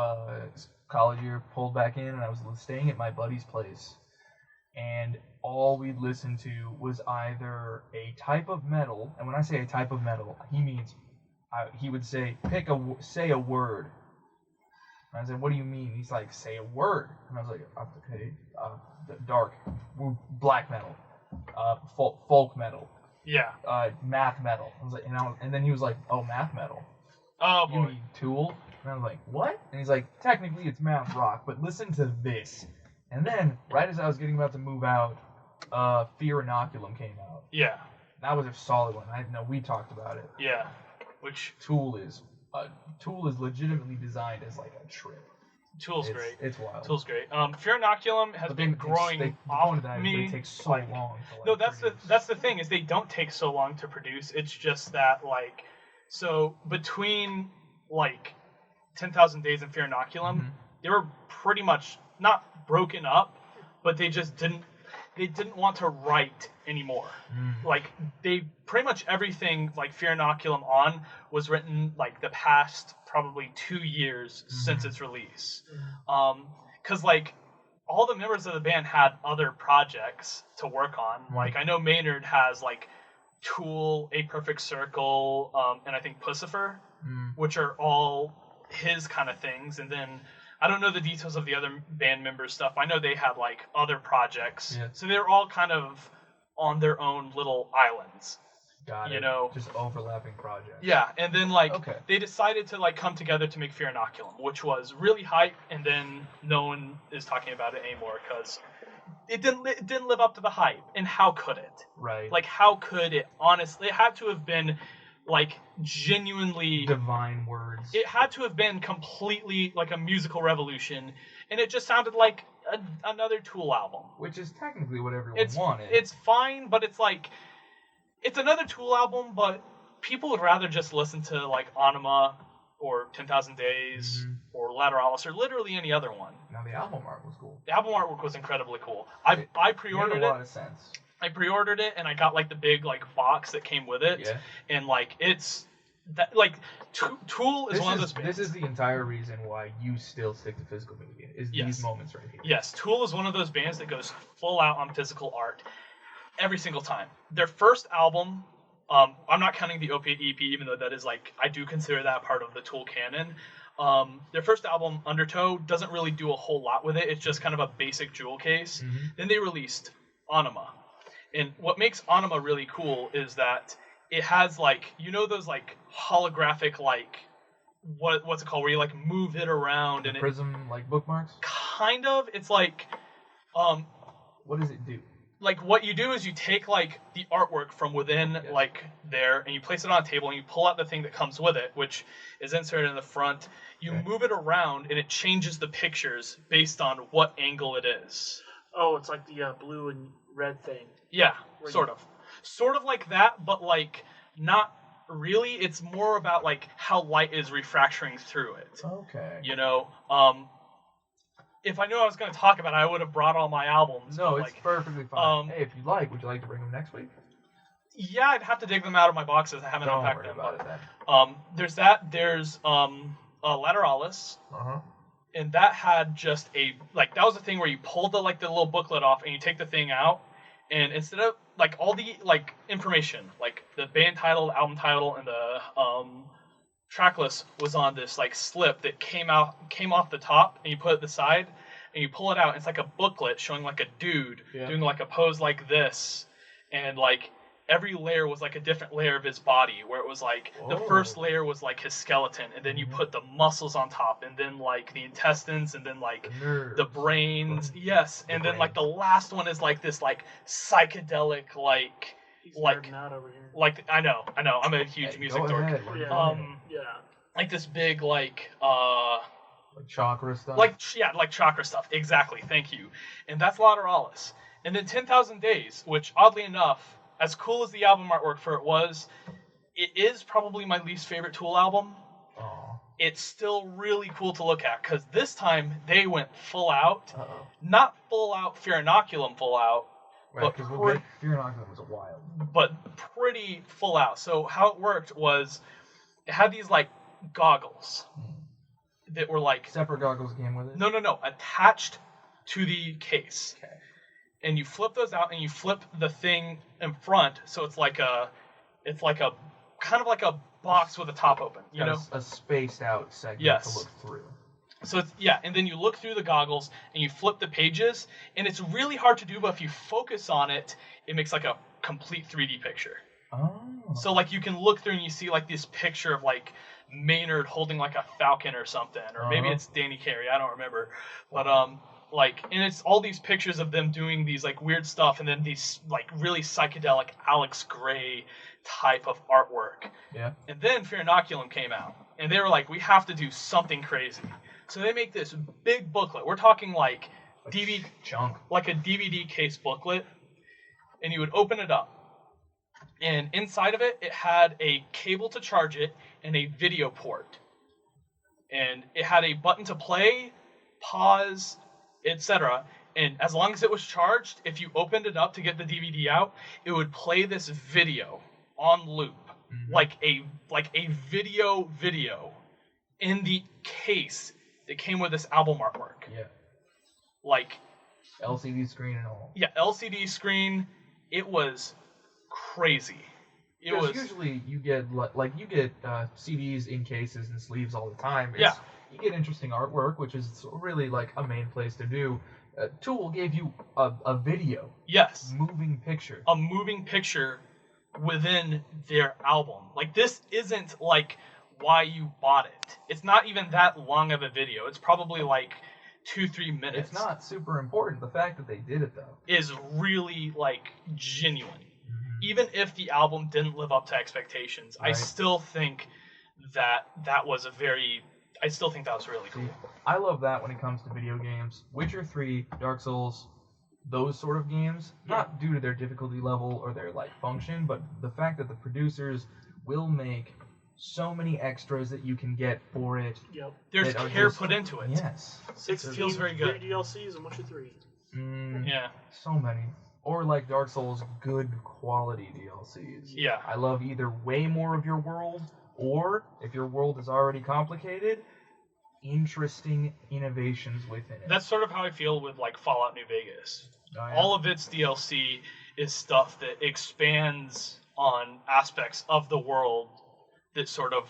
[SPEAKER 2] college year pulled back in, and I was staying at my buddy's place. And all we'd listen to was either a type of metal, and when I say a type of metal, he means he would say, say a word. And I said, what do you mean? He's like, say a word. And I was like, okay, dark, black metal, folk metal.
[SPEAKER 3] Yeah.
[SPEAKER 2] Math metal. I was like, and then he was like, oh, math metal.
[SPEAKER 3] Oh, boy.
[SPEAKER 2] You mean Tool? And I was like, what? And he's like, technically it's math rock, but listen to this. And then, right as I was getting about to move out, Fear Inoculum came out.
[SPEAKER 3] Yeah.
[SPEAKER 2] That was a solid one. I know we talked about it.
[SPEAKER 3] Yeah. Which
[SPEAKER 2] Tool is legitimately designed as like a trip.
[SPEAKER 3] Tool's great.
[SPEAKER 2] It's wild.
[SPEAKER 3] Tool's great. Fear Inoculum has been growing off me.
[SPEAKER 2] They take so long. To,
[SPEAKER 3] No, that's the thing is they don't take so long to produce. It's just that like, so between like 10,000 Days and Fear Inoculum, they were pretty much not broken up, but they just didn't want to write anymore. Like they pretty much everything like Fear Inoculum on was written like the past probably 2 years since its release. Cause like all the members of the band had other projects to work on. Like I know Maynard has like Tool, A Perfect Circle, and I think Pussifer, which are all his kind of things. And then I don't know the details of the other band members' stuff. I know they had like other projects. Yeah. So they're all kind of on their own little islands.
[SPEAKER 2] Got it.
[SPEAKER 3] You know,
[SPEAKER 2] just overlapping projects.
[SPEAKER 3] Yeah, and then like they decided to like come together to make Fear Inoculum, which was really hype, and then no one is talking about it anymore because it didn't live up to the hype. And how could it?
[SPEAKER 2] Right.
[SPEAKER 3] Like how could it? Honestly, it had to have been like genuinely
[SPEAKER 2] divine words.
[SPEAKER 3] It had to have been completely like a musical revolution, and it just sounded like another Tool album,
[SPEAKER 2] which is technically what everyone wanted.
[SPEAKER 3] It's fine, but it's like it's another Tool album, but people would rather just listen to like Anima or 10,000 Days or Lateralis or literally any other one.
[SPEAKER 2] Now the album art was cool.
[SPEAKER 3] The album artwork was incredibly cool. I pre-ordered it.
[SPEAKER 2] Made a lot of sense.
[SPEAKER 3] I pre-ordered it and I got like the big like box that came with it, and like it's that like Tool is one of those bands.
[SPEAKER 2] This is the entire reason why you still stick to physical media is these moments right here.
[SPEAKER 3] Yes, Tool is one of those bands that goes full out on physical art every single time. Their first album, I'm not counting the Opiate EP, even though that is like I do consider that part of the Tool canon. Their first album, Undertow, doesn't really do a whole lot with it. It's just kind of a basic jewel case. Then they released Anima. And what makes Anima really cool is that it has like, you know, those like holographic like what's it called where you like move it around and
[SPEAKER 2] prism like bookmarks?
[SPEAKER 3] Kind of. It's like
[SPEAKER 2] what does it do?
[SPEAKER 3] Like what you do is you take like the artwork from within like there and you place it on a table and you pull out the thing that comes with it, which is inserted in the front. You move it around and it changes the pictures based on what angle it is.
[SPEAKER 5] Oh, it's like the blue and red thing.
[SPEAKER 3] Yeah, sort of like that, but like not really. It's more about like how light is refracting through it.
[SPEAKER 2] Okay.
[SPEAKER 3] You know, if I knew I was going to talk about it, I would have brought all my albums.
[SPEAKER 2] No, it's perfectly fine. Hey, if you'd like, would you like to bring them next week?
[SPEAKER 3] Yeah, I'd have to dig them out of my boxes. I haven't unpacked them.
[SPEAKER 2] Don't worry about it then.
[SPEAKER 3] There's that. There's Lateralis. And that had just that was the thing where you pulled the little booklet off and you take the thing out, and instead of like all the like information, like the band title, the album title, and the track list was on this like slip that came off the top, and you put it to the side, and you pull it out, and it's like a booklet showing like a dude doing like a pose like this, and like every layer was like a different layer of his body, where it was like the first layer was like his skeleton, and then you put the muscles on top, and then like the intestines, and then like the brains, and then like the last one is like this like psychedelic like
[SPEAKER 5] not over here.
[SPEAKER 3] Like I know I'm a huge music dork. Like this big like
[SPEAKER 2] chakra stuff.
[SPEAKER 3] Like chakra stuff. Exactly. Thank you. And that's Lateralis. And then 10,000 Days, which oddly enough, as cool as the album artwork for it was, it is probably my least favorite Tool album. It's still really cool to look at, because this time they went full out. Not full out Fear Inoculum full out,
[SPEAKER 2] right, because Fear Inoculum was a wild.
[SPEAKER 3] But pretty full out. So how it worked was, it had these like goggles that were like...
[SPEAKER 2] Separate goggles came with it?
[SPEAKER 3] No. Attached to the case. Okay. And you flip those out, and you flip the thing in front, so it's like a kind of like a box with the top open, you know,
[SPEAKER 2] a spaced out segment to look through.
[SPEAKER 3] So it's and then you look through the goggles and you flip the pages, and it's really hard to do, but if you focus on it, it makes like a complete 3D picture. So like you can look through and you see like this picture of like Maynard holding like a falcon or something, or maybe it's Danny Carey, I don't remember, but and it's all these pictures of them doing these like weird stuff, and then these like really psychedelic Alex Grey type of artwork.
[SPEAKER 2] Yeah.
[SPEAKER 3] And then Fear Inoculum came out, and they were like, we have to do something crazy. So they make this big booklet. We're talking like DVD
[SPEAKER 2] chunk,
[SPEAKER 3] like a DVD case booklet, and you would open it up. And inside of it, it had a cable to charge it and a video port. And it had a button to play, pause, etc. And as long as it was charged, if you opened it up to get the DVD out, it would play this video on loop, like a video in the case that came with this album artwork.
[SPEAKER 2] Yeah.
[SPEAKER 3] Like
[SPEAKER 2] LCD screen and all.
[SPEAKER 3] Yeah, LCD screen. It was crazy. It was
[SPEAKER 2] usually you get CDs in cases and sleeves all the time.
[SPEAKER 3] Yeah.
[SPEAKER 2] You get interesting artwork, which is really like a main place to do. Tool gave you a video.
[SPEAKER 3] Yes.
[SPEAKER 2] Moving picture.
[SPEAKER 3] A moving picture within their album. Like, this isn't like why you bought it. It's not even that long of a video. It's probably like 2-3 minutes.
[SPEAKER 2] It's not super important. The fact that they did it, though,
[SPEAKER 3] is really like genuine. Even if the album didn't live up to expectations, right. I still think that was really cool.
[SPEAKER 2] I love that when it comes to video games. Witcher 3, Dark Souls, those sort of games, not due to their difficulty level or their function, but the fact that the producers will make so many extras that you can get for it.
[SPEAKER 5] Yep.
[SPEAKER 3] There's care put into it.
[SPEAKER 2] Yes.
[SPEAKER 5] 16
[SPEAKER 3] feels very good.
[SPEAKER 5] DLCs and Witcher 3.
[SPEAKER 3] Yeah.
[SPEAKER 2] So many. Or like Dark Souls, good quality DLCs.
[SPEAKER 3] Yeah.
[SPEAKER 2] I love either way more of your world, or if your world is already complicated, interesting innovations within it.
[SPEAKER 3] That's sort of how I feel with Fallout New Vegas.
[SPEAKER 2] Oh, yeah.
[SPEAKER 3] All of its DLC is stuff that expands on aspects of the world that sort of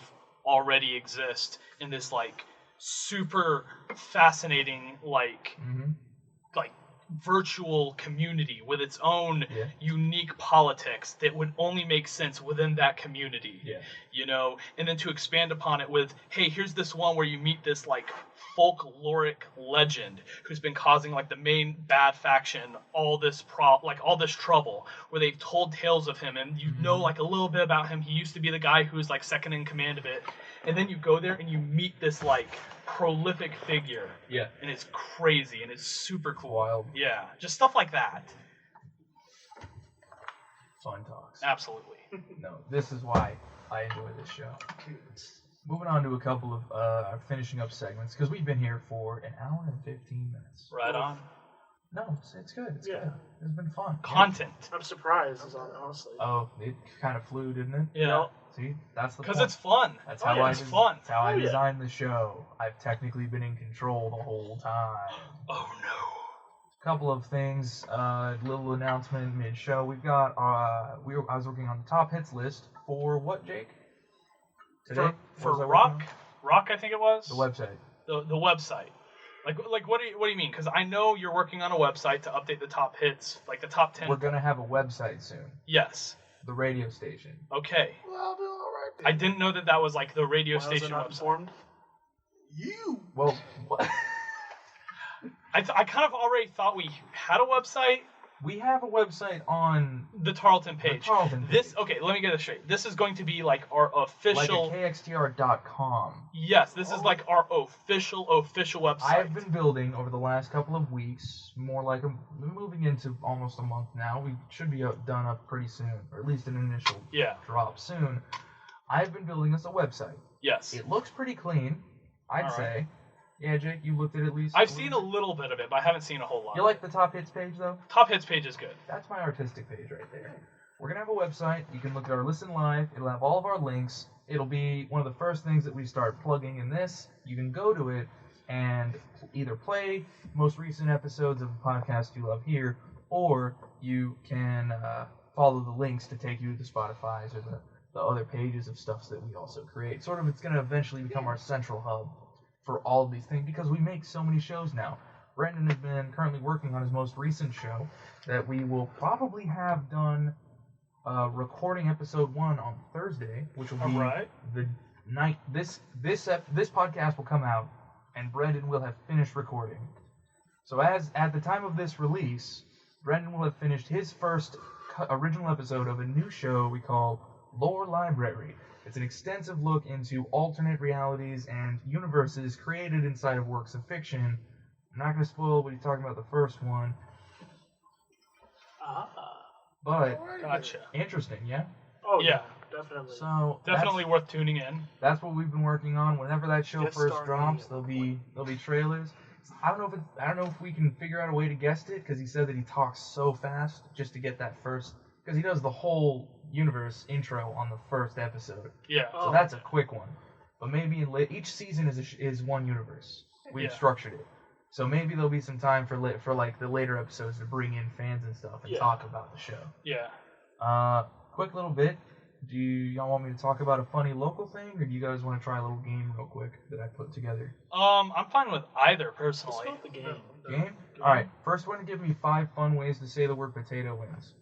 [SPEAKER 3] already exist in this super fascinating virtual community with its own unique politics that would only make sense within that community. And then to expand upon it with, hey, here's this one where you meet this folkloric legend who's been causing the main bad faction all this trouble, where they've told tales of him, and you know a little bit about him. He used to be the guy who's second in command of it, and then you go there and you meet this prolific figure, and it's crazy and it's super cool.
[SPEAKER 2] Wild.
[SPEAKER 3] Yeah, just stuff like that.
[SPEAKER 2] Fun talks.
[SPEAKER 3] Absolutely.
[SPEAKER 2] No, this is why I enjoy this show. Moving on to a couple of finishing up segments, because we've been here for an hour and 15 minutes.
[SPEAKER 3] Right on.
[SPEAKER 2] No, it's good. It's good. It's been fun.
[SPEAKER 3] Content.
[SPEAKER 5] I'm surprised, honestly.
[SPEAKER 2] Oh, it kind of flew, didn't it?
[SPEAKER 3] Yeah.
[SPEAKER 2] See, that's the point.
[SPEAKER 3] Because it's fun.
[SPEAKER 2] That's how
[SPEAKER 3] it's fun.
[SPEAKER 2] That's how I designed the show. I've technically been in control the whole time.
[SPEAKER 3] Oh no.
[SPEAKER 2] Couple of things. Little announcement mid-show. We've got. I was working on the top hits list for what, Jake? Today?
[SPEAKER 3] For Rock, I think it was.
[SPEAKER 2] The website.
[SPEAKER 3] The website. What do you mean? Because I know you're working on a website to update the top hits, the top 10.
[SPEAKER 2] We're gonna have a website soon.
[SPEAKER 3] Yes.
[SPEAKER 2] The radio station.
[SPEAKER 3] Okay.
[SPEAKER 4] Well, I'll do all right then.
[SPEAKER 3] I didn't know that was the radio
[SPEAKER 5] Why was I
[SPEAKER 3] station
[SPEAKER 5] not
[SPEAKER 3] website.
[SPEAKER 5] informed?
[SPEAKER 4] You.
[SPEAKER 2] Well, what?
[SPEAKER 3] I kind of already thought we had a website.
[SPEAKER 2] We have a website on
[SPEAKER 3] the Tarleton page.
[SPEAKER 2] This
[SPEAKER 3] okay, let me get this straight. This is going to be our official
[SPEAKER 2] KXTR.com.
[SPEAKER 3] Yes, this is our official website.
[SPEAKER 2] I've been building over the last couple of weeks, moving into almost a month now. We should be done up pretty soon, or at least an initial drop soon. I've been building us a website.
[SPEAKER 3] Yes.
[SPEAKER 2] It looks pretty clean, I'd say. Yeah, Jake, you looked at it at least?
[SPEAKER 3] I've seen a little bit of it, but I haven't seen a whole lot.
[SPEAKER 2] You like the top hits page, though?
[SPEAKER 3] Top hits page is good.
[SPEAKER 2] That's my artistic page right there. We're going to have a website. You can look at our Listen Live. It'll have all of our links. It'll be one of the first things that we start plugging in this. You can go to it and either play most recent episodes of the podcast you love here, or you can follow the links to take you to the Spotify's or the other pages of stuff that we also create. It's going to eventually become our central hub for all of these things, because we make so many shows now. Brendan has been currently working on his most recent show that we will probably have done recording episode 1 on Thursday, which will be the night this podcast will come out, and Brendan will have finished recording. So at the time of this release, Brendan will have finished his first original episode of a new show we call Lore Library. It's an extensive look into alternate realities and universes created inside of works of fiction. I'm not going to spoil what he's talking about the first one. But
[SPEAKER 3] Gotcha.
[SPEAKER 2] interesting, yeah?
[SPEAKER 5] Oh,
[SPEAKER 3] Yeah.
[SPEAKER 5] definitely.
[SPEAKER 2] So
[SPEAKER 3] Definitely worth tuning in.
[SPEAKER 2] that's what we've been working on. Whenever that show
[SPEAKER 5] Guest
[SPEAKER 2] first
[SPEAKER 5] starring
[SPEAKER 2] drops, there'll be trailers. I don't know if we can figure out a way to guess it, because he said that he talks so fast just to get that first, because he does the whole universe intro on the first episode.
[SPEAKER 3] Yeah.
[SPEAKER 2] So that's a quick one. But maybe each season is one universe. We've structured it. So maybe there'll be some time for like the later episodes to bring in fans and stuff and talk about the show.
[SPEAKER 3] Yeah.
[SPEAKER 2] Quick little bit. Do y'all want me to talk about a funny local thing, or do you guys want to try a little game real quick that I put together?
[SPEAKER 3] I'm fine with either personally.
[SPEAKER 5] Let's go with the game.
[SPEAKER 2] Game? All right. First one to give me 5 fun ways to say the word potato wins.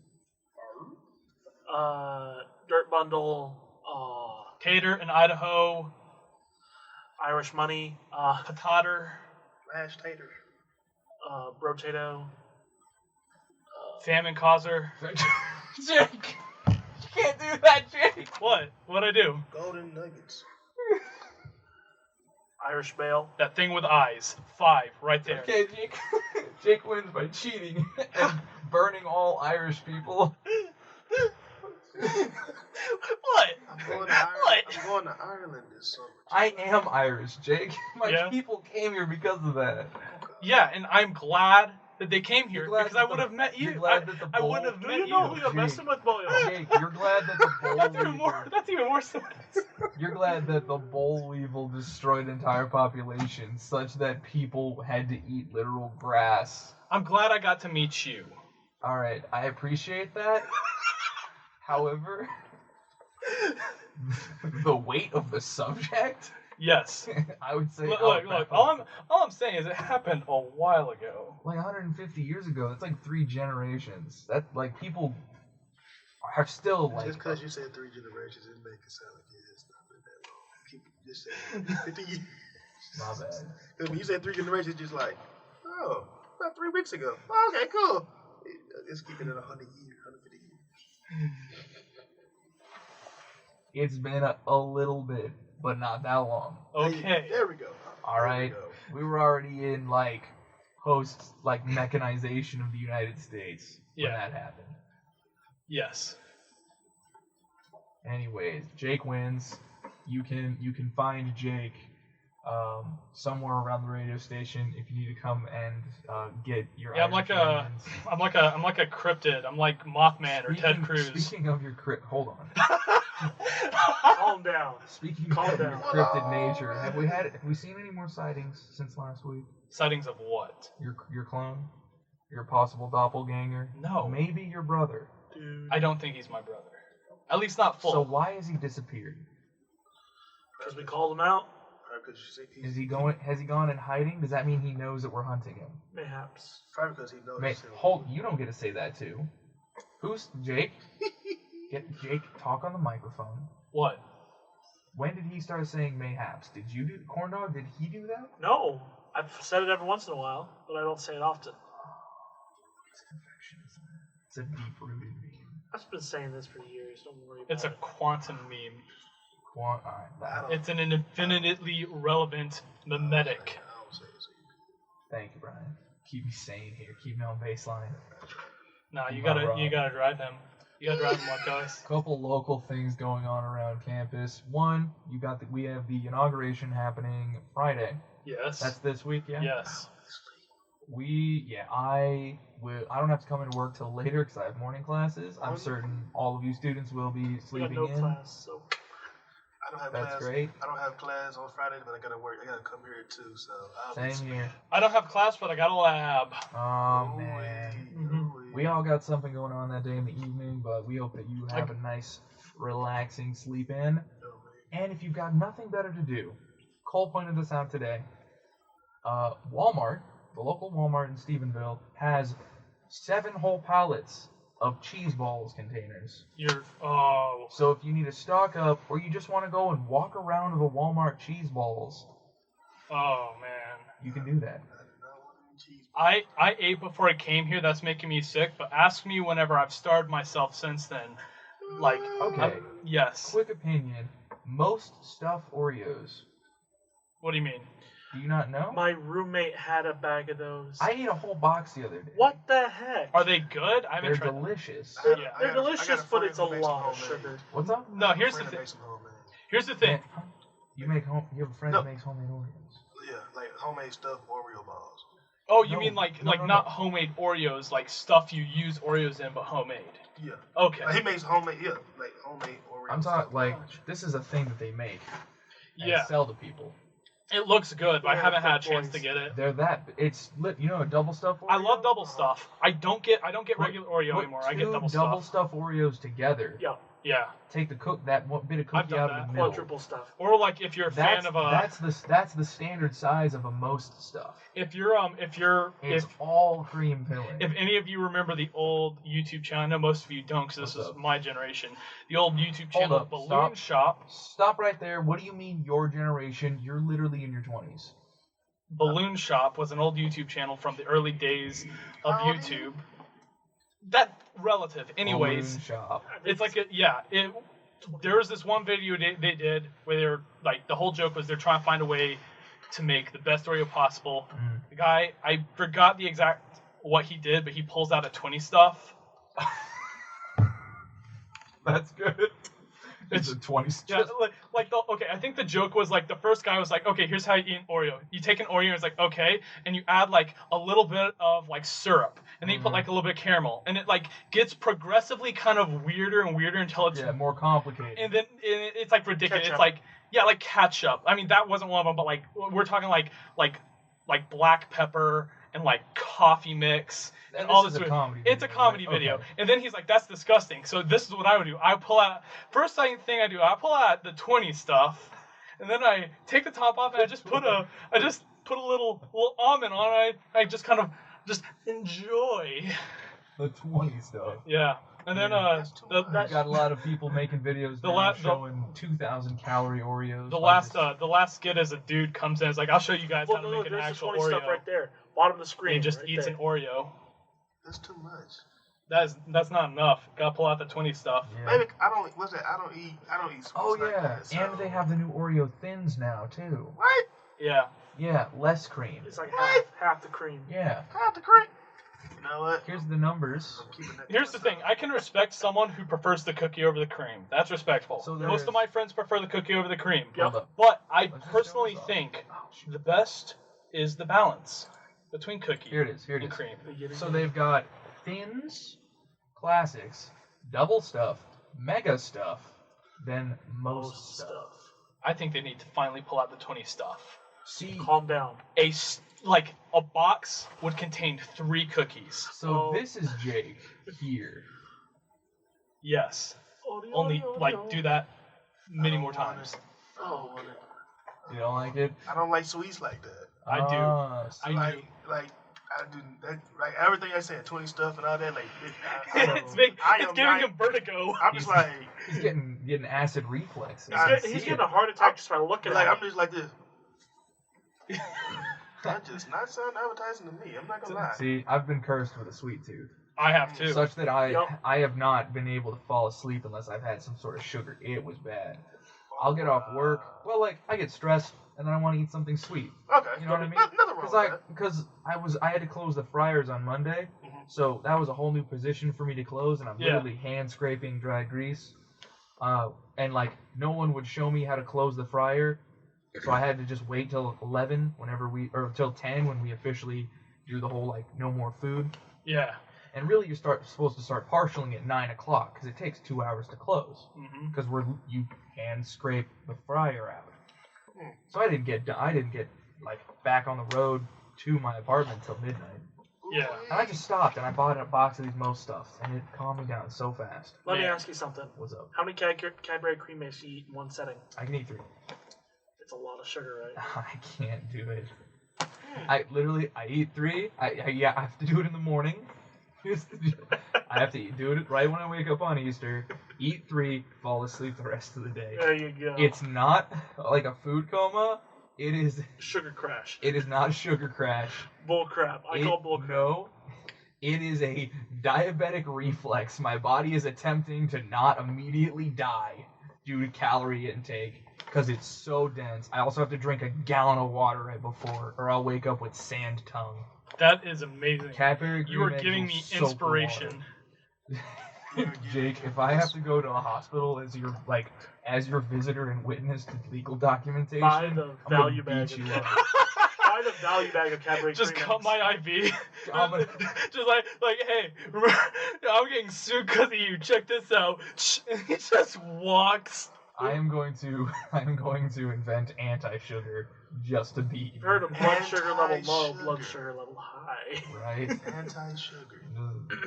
[SPEAKER 5] Dirt bundle.
[SPEAKER 3] Tater in Idaho.
[SPEAKER 5] Irish money.
[SPEAKER 3] Potato.
[SPEAKER 4] Mashed tater.
[SPEAKER 5] Brotato.
[SPEAKER 3] Famine causer.
[SPEAKER 2] Jake! You can't do that, Jake!
[SPEAKER 3] What? What'd I do?
[SPEAKER 4] Golden nuggets.
[SPEAKER 5] Irish bale.
[SPEAKER 3] That thing with eyes. 5, right there.
[SPEAKER 2] Okay, Jake wins by cheating and burning all Irish people.
[SPEAKER 3] What?
[SPEAKER 4] I'm going to Ireland this summer.
[SPEAKER 2] I am Irish, Jake. My
[SPEAKER 3] Yeah.
[SPEAKER 2] people came here because of that.
[SPEAKER 3] Yeah, and I'm glad that they came here
[SPEAKER 2] You're glad
[SPEAKER 3] because I
[SPEAKER 2] that
[SPEAKER 3] would have met you.
[SPEAKER 2] you're glad that the
[SPEAKER 3] I
[SPEAKER 2] bowl-
[SPEAKER 3] would have
[SPEAKER 5] Do
[SPEAKER 3] met
[SPEAKER 5] you know who
[SPEAKER 3] you.
[SPEAKER 5] you're messing with, boy?
[SPEAKER 2] Jake, you're glad that the boll
[SPEAKER 3] That's even worse than this.
[SPEAKER 2] You're glad that the boll weevil destroyed entire populations such that people had to eat literal grass.
[SPEAKER 3] I'm glad I got to meet you.
[SPEAKER 2] Alright, I appreciate that. However, the weight of the subject,
[SPEAKER 3] Yes.
[SPEAKER 2] I would say...
[SPEAKER 3] Look,
[SPEAKER 2] outback
[SPEAKER 3] all I'm saying is it happened a while ago.
[SPEAKER 2] like 150 years ago, that's like 3 generations. That, like, people are still, like...
[SPEAKER 4] Just because you said 3 generations, it make it sound like it's not been that long. Keep just saying 50 years.
[SPEAKER 2] My bad.
[SPEAKER 4] Because when you say 3 generations, just like, oh, about 3 weeks ago. Oh, okay, cool. Let's keep it at 100 years, 150 years.
[SPEAKER 2] It's been a little bit, but not that long.
[SPEAKER 3] Okay.
[SPEAKER 4] There we go.
[SPEAKER 2] Alright? We were already in, like, mechanization of the United States when that happened.
[SPEAKER 3] Yes.
[SPEAKER 2] Anyways, Jake wins. You can find Jake somewhere around the radio station if you need to come and get your.
[SPEAKER 3] Yeah, I'm like a cryptid. I'm like Mothman or Ted Cruz.
[SPEAKER 2] Speaking of your hold on.
[SPEAKER 5] Calm down.
[SPEAKER 2] Speaking
[SPEAKER 5] Calm
[SPEAKER 2] of your
[SPEAKER 5] down.
[SPEAKER 2] cryptid nature, have we seen any more sightings since last week?
[SPEAKER 3] Sightings of what?
[SPEAKER 2] Your clone, your possible doppelganger.
[SPEAKER 3] No.
[SPEAKER 2] Maybe your brother.
[SPEAKER 5] Dude.
[SPEAKER 3] I don't think he's my brother. At least not full.
[SPEAKER 2] So why has he disappeared?
[SPEAKER 5] Because we called him out.
[SPEAKER 4] Because
[SPEAKER 2] Has he gone in hiding? Does that mean he knows that we're hunting him?
[SPEAKER 5] Mayhaps.
[SPEAKER 4] Probably because he knows.
[SPEAKER 2] You don't get to say that too. Who's Jake? Get Jake, talk on the microphone.
[SPEAKER 3] What?
[SPEAKER 2] When did he start saying mayhaps? Did you do Corndog? Did he do that?
[SPEAKER 5] No. I've said it every once in a while, but I don't say it often.
[SPEAKER 2] It's perfectionism. It's a deep-rooted meme.
[SPEAKER 5] I've been saying this for years. Don't worry about
[SPEAKER 3] It's a
[SPEAKER 5] it.
[SPEAKER 3] quantum meme.
[SPEAKER 2] Alright,
[SPEAKER 3] It's an infinitely relevant mimetic.
[SPEAKER 4] I don't say it, so you
[SPEAKER 2] thank you, Brian. Keep me sane here. Keep me on baseline.
[SPEAKER 3] Nah, you
[SPEAKER 2] Am I
[SPEAKER 3] gotta
[SPEAKER 2] wrong?
[SPEAKER 3] drive him. You gotta drive him like us.
[SPEAKER 2] Couple local things going on around campus. One, we have the inauguration happening Friday.
[SPEAKER 3] Yes.
[SPEAKER 2] That's this week, yeah?
[SPEAKER 3] Yes.
[SPEAKER 2] I don't have to come into work till later because I have morning classes. I'm certain all of you students will be
[SPEAKER 5] We got
[SPEAKER 2] sleeping
[SPEAKER 5] no
[SPEAKER 2] in.
[SPEAKER 5] class, so
[SPEAKER 4] I don't have
[SPEAKER 2] That's
[SPEAKER 4] class.
[SPEAKER 2] great.
[SPEAKER 4] I don't have class on Friday, but I gotta work. I gotta come here too. So
[SPEAKER 2] Same here.
[SPEAKER 3] I don't have class, but I got a lab.
[SPEAKER 2] Oh man. We all got something going on that day in the evening, but we hope that you have a nice, relaxing sleep in. And if you've got nothing better to do, Cole pointed this out today. Walmart, the local Walmart in Stephenville, has 7 whole pallets of Cheeseballs containers. So if you need to stock up, or you just want to go and walk around the Walmart Cheeseballs,
[SPEAKER 3] Oh man.
[SPEAKER 2] you can do that.
[SPEAKER 3] I ate before I came here. That's making me sick. But ask me whenever I've starved myself since then. Like,
[SPEAKER 2] Okay.
[SPEAKER 3] yes.
[SPEAKER 2] Quick opinion. most stuffed Oreos.
[SPEAKER 3] What do you mean?
[SPEAKER 2] Do you not know?
[SPEAKER 5] My roommate had a bag of those.
[SPEAKER 2] I ate a whole box the other day.
[SPEAKER 5] What the heck?
[SPEAKER 3] Are they good? I haven't
[SPEAKER 2] They're
[SPEAKER 3] tried them.
[SPEAKER 2] delicious.
[SPEAKER 5] They're,
[SPEAKER 3] Yeah.
[SPEAKER 5] they're delicious, but it's a lot of sugar.
[SPEAKER 2] What's up?
[SPEAKER 3] No, here's the thing. Here's the thing.
[SPEAKER 2] You make home. You have a friend
[SPEAKER 4] No.
[SPEAKER 2] that makes homemade Oreos.
[SPEAKER 4] Yeah, like homemade stuffed Oreo balls.
[SPEAKER 3] Oh, you
[SPEAKER 2] No,
[SPEAKER 3] mean like
[SPEAKER 2] no,
[SPEAKER 3] not
[SPEAKER 2] no.
[SPEAKER 3] homemade Oreos, like stuff you use Oreos in, but homemade.
[SPEAKER 4] Yeah.
[SPEAKER 3] Okay.
[SPEAKER 4] Like he makes homemade, like homemade Oreo.
[SPEAKER 2] I'm talking like this is a thing that they make and
[SPEAKER 3] Yeah.
[SPEAKER 2] sell to people.
[SPEAKER 3] It looks good, but I
[SPEAKER 5] Yeah,
[SPEAKER 3] haven't had a
[SPEAKER 5] for
[SPEAKER 3] chance
[SPEAKER 5] boys.
[SPEAKER 3] to get it.
[SPEAKER 2] They're that. It's lit. You know a double stuffed Oreo.
[SPEAKER 3] I love double stuff. I don't get
[SPEAKER 2] Put-
[SPEAKER 3] regular Oreo
[SPEAKER 2] Put
[SPEAKER 3] anymore. I get
[SPEAKER 2] two
[SPEAKER 3] double
[SPEAKER 2] double
[SPEAKER 3] stuff.
[SPEAKER 2] stuffed Oreos together.
[SPEAKER 5] Yeah,
[SPEAKER 3] Yeah.
[SPEAKER 2] Take the that one bit of
[SPEAKER 3] I've
[SPEAKER 2] cookie
[SPEAKER 3] done
[SPEAKER 2] out
[SPEAKER 3] that.
[SPEAKER 2] of the middle.
[SPEAKER 5] quadruple stuff.
[SPEAKER 3] Or like if you're a fan of a
[SPEAKER 2] That's the standard size of a most stuff.
[SPEAKER 3] if you're
[SPEAKER 2] It's
[SPEAKER 3] if
[SPEAKER 2] all cream filling.
[SPEAKER 3] if any of you remember the old YouTube channel, I know most of you don't because this
[SPEAKER 2] What's
[SPEAKER 3] is
[SPEAKER 2] up?
[SPEAKER 3] my generation. The old YouTube
[SPEAKER 2] Hold
[SPEAKER 3] channel
[SPEAKER 2] up,
[SPEAKER 3] Balloon
[SPEAKER 2] stop.
[SPEAKER 3] Shop.
[SPEAKER 2] Stop right there. What do you mean your generation? You're literally in your 20s.
[SPEAKER 3] Balloon Shop was an old YouTube channel from the early days of
[SPEAKER 4] How old are
[SPEAKER 3] YouTube. That relative, anyways.
[SPEAKER 2] Balloon shop.
[SPEAKER 3] It's like there was this one video they did where they're like the whole joke was they're trying to find a way to make the best Oreo possible.
[SPEAKER 2] Mm.
[SPEAKER 3] The guy, I forgot the exact what he did, but he pulls out a 20 stuff.
[SPEAKER 2] That's good. It's a 20
[SPEAKER 3] Yeah, I think the joke was like the first guy was like, okay, here's how you eat an Oreo. You take an Oreo and it's like, okay, and you add like a little bit of like syrup, and then you put like a little bit of caramel, and it like gets progressively kind of weirder and weirder until it's
[SPEAKER 2] more complicated.
[SPEAKER 3] and then it's like ridiculous.
[SPEAKER 5] Ketchup.
[SPEAKER 3] It's like like ketchup. I mean that wasn't one of them, but like we're talking like black pepper and like coffee mix and
[SPEAKER 2] And
[SPEAKER 3] all
[SPEAKER 2] this
[SPEAKER 3] this.
[SPEAKER 2] is a comedy
[SPEAKER 3] It's a
[SPEAKER 2] video,
[SPEAKER 3] comedy
[SPEAKER 2] right?
[SPEAKER 3] video,
[SPEAKER 2] Okay.
[SPEAKER 3] and then he's like, "That's disgusting." So this is what I would do. I pull out first thing I do. I pull out the 20 stuff, and then I take the top off and I just put a little almond on it. I just kind of just enjoy.
[SPEAKER 2] The 20 stuff.
[SPEAKER 3] Yeah, and then
[SPEAKER 4] That's too much.
[SPEAKER 2] We've got a lot of people making videos now showing 2,000 calorie Oreos.
[SPEAKER 3] the last skit is a dude comes in. It's like, I'll show you guys
[SPEAKER 5] Well,
[SPEAKER 3] how to
[SPEAKER 5] no,
[SPEAKER 3] make an
[SPEAKER 5] there's the
[SPEAKER 3] actual
[SPEAKER 5] 20
[SPEAKER 3] Oreo.
[SPEAKER 5] stuff right there, bottom of the
[SPEAKER 3] And
[SPEAKER 5] screen.
[SPEAKER 3] he just
[SPEAKER 5] right
[SPEAKER 3] eats
[SPEAKER 5] there.
[SPEAKER 3] an Oreo.
[SPEAKER 4] That's too much.
[SPEAKER 3] That's not enough. Gotta pull out the 20 stuff.
[SPEAKER 2] Yeah.
[SPEAKER 4] Maybe I don't. What's that? I don't eat sweets
[SPEAKER 2] Oh
[SPEAKER 4] like
[SPEAKER 2] yeah,
[SPEAKER 4] that, so.
[SPEAKER 2] and they have the new Oreo thins now too.
[SPEAKER 4] What?
[SPEAKER 3] Yeah.
[SPEAKER 2] Yeah, less cream.
[SPEAKER 5] It's like
[SPEAKER 4] What?
[SPEAKER 5] half the cream.
[SPEAKER 2] Yeah.
[SPEAKER 4] Half the cream. You know what?
[SPEAKER 2] Here's the numbers.
[SPEAKER 4] I'm keeping that to
[SPEAKER 3] Here's the thing.
[SPEAKER 4] myself.
[SPEAKER 3] I can respect someone who prefers the cookie over the cream. That's respectful.
[SPEAKER 2] So
[SPEAKER 3] Most of my friends prefer the cookie over the cream.
[SPEAKER 5] Yep.
[SPEAKER 2] Hold up.
[SPEAKER 3] But I
[SPEAKER 2] Let's just
[SPEAKER 3] personally
[SPEAKER 2] show this off.
[SPEAKER 3] think
[SPEAKER 2] Oh, shoot.
[SPEAKER 3] the best is the balance between cookie
[SPEAKER 2] Here it is. Here it
[SPEAKER 3] and
[SPEAKER 2] is.
[SPEAKER 3] cream.
[SPEAKER 2] So they've got thins, classics, double stuff, mega stuff, then most stuff.
[SPEAKER 3] I think they need to finally pull out the 20 stuff.
[SPEAKER 2] See,
[SPEAKER 5] Calm down.
[SPEAKER 3] A box would contain 3 cookies.
[SPEAKER 2] so
[SPEAKER 5] Oh.
[SPEAKER 2] this is Jake here.
[SPEAKER 3] Yes. Only do that many more times.
[SPEAKER 5] Oh,
[SPEAKER 2] You don't like it?
[SPEAKER 4] I don't like sweets like that.
[SPEAKER 3] I do.
[SPEAKER 2] Ah,
[SPEAKER 3] I
[SPEAKER 4] like,
[SPEAKER 3] do.
[SPEAKER 4] like I do that. Like everything I said, 20 stuff and all that. Like
[SPEAKER 3] It's giving him vertigo.
[SPEAKER 4] I'm just like,
[SPEAKER 2] He's getting acid reflexes.
[SPEAKER 5] he's getting a heart attack just by looking
[SPEAKER 4] like
[SPEAKER 5] at
[SPEAKER 4] I'm
[SPEAKER 5] it.
[SPEAKER 4] just like this. That just not sound appetizing to me. I'm not gonna lie.
[SPEAKER 2] See, I've been cursed with a sweet tooth,
[SPEAKER 3] I have too.
[SPEAKER 2] such that
[SPEAKER 5] Yep.
[SPEAKER 2] I have not been able to fall asleep unless I've had some sort of sugar. It was bad. I'll get off work. Well, like I get stressed, and then I want to eat something sweet.
[SPEAKER 4] Okay.
[SPEAKER 2] You know what I mean?
[SPEAKER 4] Nothing wrong with that.
[SPEAKER 2] Because I had to close the fryers on Monday,
[SPEAKER 4] Mhm.
[SPEAKER 2] so that was a whole new position for me to close, and I'm
[SPEAKER 3] Yeah.
[SPEAKER 2] literally hand scraping dry grease. And like no one would show me how to close the fryer, so I had to just wait till 11 till 10 when we officially do the whole like no more food.
[SPEAKER 3] Yeah.
[SPEAKER 2] And really, you're supposed to start partialing at 9 o'clock because it takes 2 hours to close.
[SPEAKER 3] Hmm.
[SPEAKER 2] Because you hand scrape the fryer out.
[SPEAKER 4] Hmm.
[SPEAKER 2] So I didn't get like back on the road to my apartment till midnight.
[SPEAKER 3] Yeah.
[SPEAKER 2] And I just stopped and I bought a box of these most stuffs, and it calmed me down so fast.
[SPEAKER 5] Let me
[SPEAKER 3] Yeah.
[SPEAKER 5] ask you something.
[SPEAKER 2] What's up?
[SPEAKER 5] How many Cadbury cream eggs do you eat in one setting?
[SPEAKER 2] I can eat 3.
[SPEAKER 5] It's a lot of sugar, right?
[SPEAKER 2] I can't do it. I eat 3. I have to do it in the morning. I have to do it right when I wake up on Easter. Eat 3, fall asleep the rest of the day.
[SPEAKER 5] There you go.
[SPEAKER 2] It's not like a food coma. It is.
[SPEAKER 5] sugar crash.
[SPEAKER 2] It is not a sugar crash.
[SPEAKER 5] Bull crap. I call bull crap.
[SPEAKER 2] No. It is a diabetic reflex. My body is attempting to not immediately die due to calorie intake because it's so dense. I also have to drink a gallon of water right before, or I'll wake up with sand tongue.
[SPEAKER 3] That is amazing.
[SPEAKER 2] Cadbury
[SPEAKER 3] You are
[SPEAKER 2] Green Eggs
[SPEAKER 3] giving
[SPEAKER 2] will
[SPEAKER 3] me
[SPEAKER 2] soak the
[SPEAKER 3] inspiration.
[SPEAKER 2] water. Jake, if I have to go to a hospital as your visitor and witness to legal documentation,
[SPEAKER 5] Buy the
[SPEAKER 2] I'm
[SPEAKER 5] value
[SPEAKER 2] gonna
[SPEAKER 5] bag.
[SPEAKER 2] beat you up.
[SPEAKER 5] Buy the value bag of Cadbury
[SPEAKER 3] Just
[SPEAKER 5] Cream
[SPEAKER 3] cut
[SPEAKER 5] Eggs.
[SPEAKER 3] my IV.
[SPEAKER 2] I'm gonna-
[SPEAKER 3] Just like, hey, I'm getting sued because of you. Check this out. And he just walks.
[SPEAKER 2] I am going to invent anti-sugar just to beat you.
[SPEAKER 5] Heard of blood sugar level low,
[SPEAKER 4] Anti-sugar.
[SPEAKER 5] blood sugar level high.
[SPEAKER 2] Right?
[SPEAKER 4] Anti-sugar.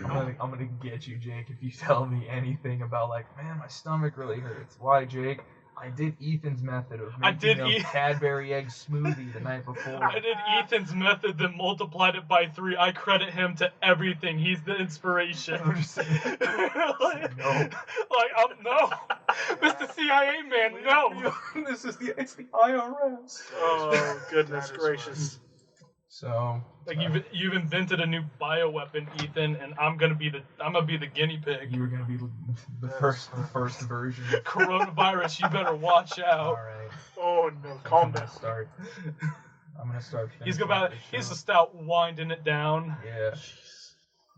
[SPEAKER 2] I'm gonna get you, Jake, if you tell me anything about man, my stomach really hurts. Why, Jake? I did Ethan's method of making a Cadbury egg smoothie the night before.
[SPEAKER 3] I did Ethan's method, then multiplied it by 3. I credit him to everything. He's the inspiration.
[SPEAKER 2] I'm just saying, no.
[SPEAKER 3] No. Mr. CIA man, no.
[SPEAKER 2] It's the IRS.
[SPEAKER 5] Oh, goodness
[SPEAKER 4] That is
[SPEAKER 5] gracious.
[SPEAKER 2] So
[SPEAKER 3] You've invented a new bioweapon, Ethan, and I'm gonna be the guinea pig.
[SPEAKER 2] you were gonna be the first version.
[SPEAKER 3] Coronavirus, you better watch
[SPEAKER 2] All
[SPEAKER 3] out.
[SPEAKER 2] right.
[SPEAKER 5] Oh no, calm
[SPEAKER 2] I'm
[SPEAKER 5] down.
[SPEAKER 2] gonna start.
[SPEAKER 3] He's
[SPEAKER 2] finishing
[SPEAKER 3] gonna
[SPEAKER 2] this show.
[SPEAKER 3] to start winding it down.
[SPEAKER 2] Yeah.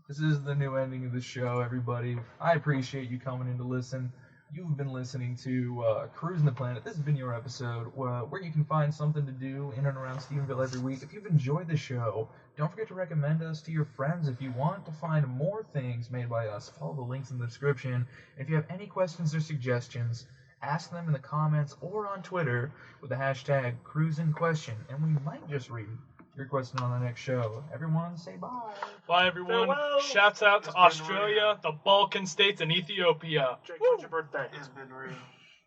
[SPEAKER 2] This is the new ending of the show, everybody. I appreciate you coming in to listen. You've been listening to Cruisin the Planet. This has been your episode where you can find something to do in and around Stephenville every week. If you've enjoyed the show, don't forget to recommend us to your friends. If you want to find more things made by us, follow the links in the description. If you have any questions or suggestions, ask them in the comments or on Twitter with the hashtag CruisinQuestion, and we might just read your question on the next show. Everyone, say bye.
[SPEAKER 3] Bye, everyone.
[SPEAKER 5] Farewell.
[SPEAKER 3] Shouts out to
[SPEAKER 4] It's been
[SPEAKER 3] Australia, the Balkan states, and Ethiopia.
[SPEAKER 5] Jake, when's your birthday?
[SPEAKER 4] It's been real.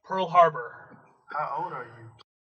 [SPEAKER 3] Pearl Harbor.
[SPEAKER 4] How old are you?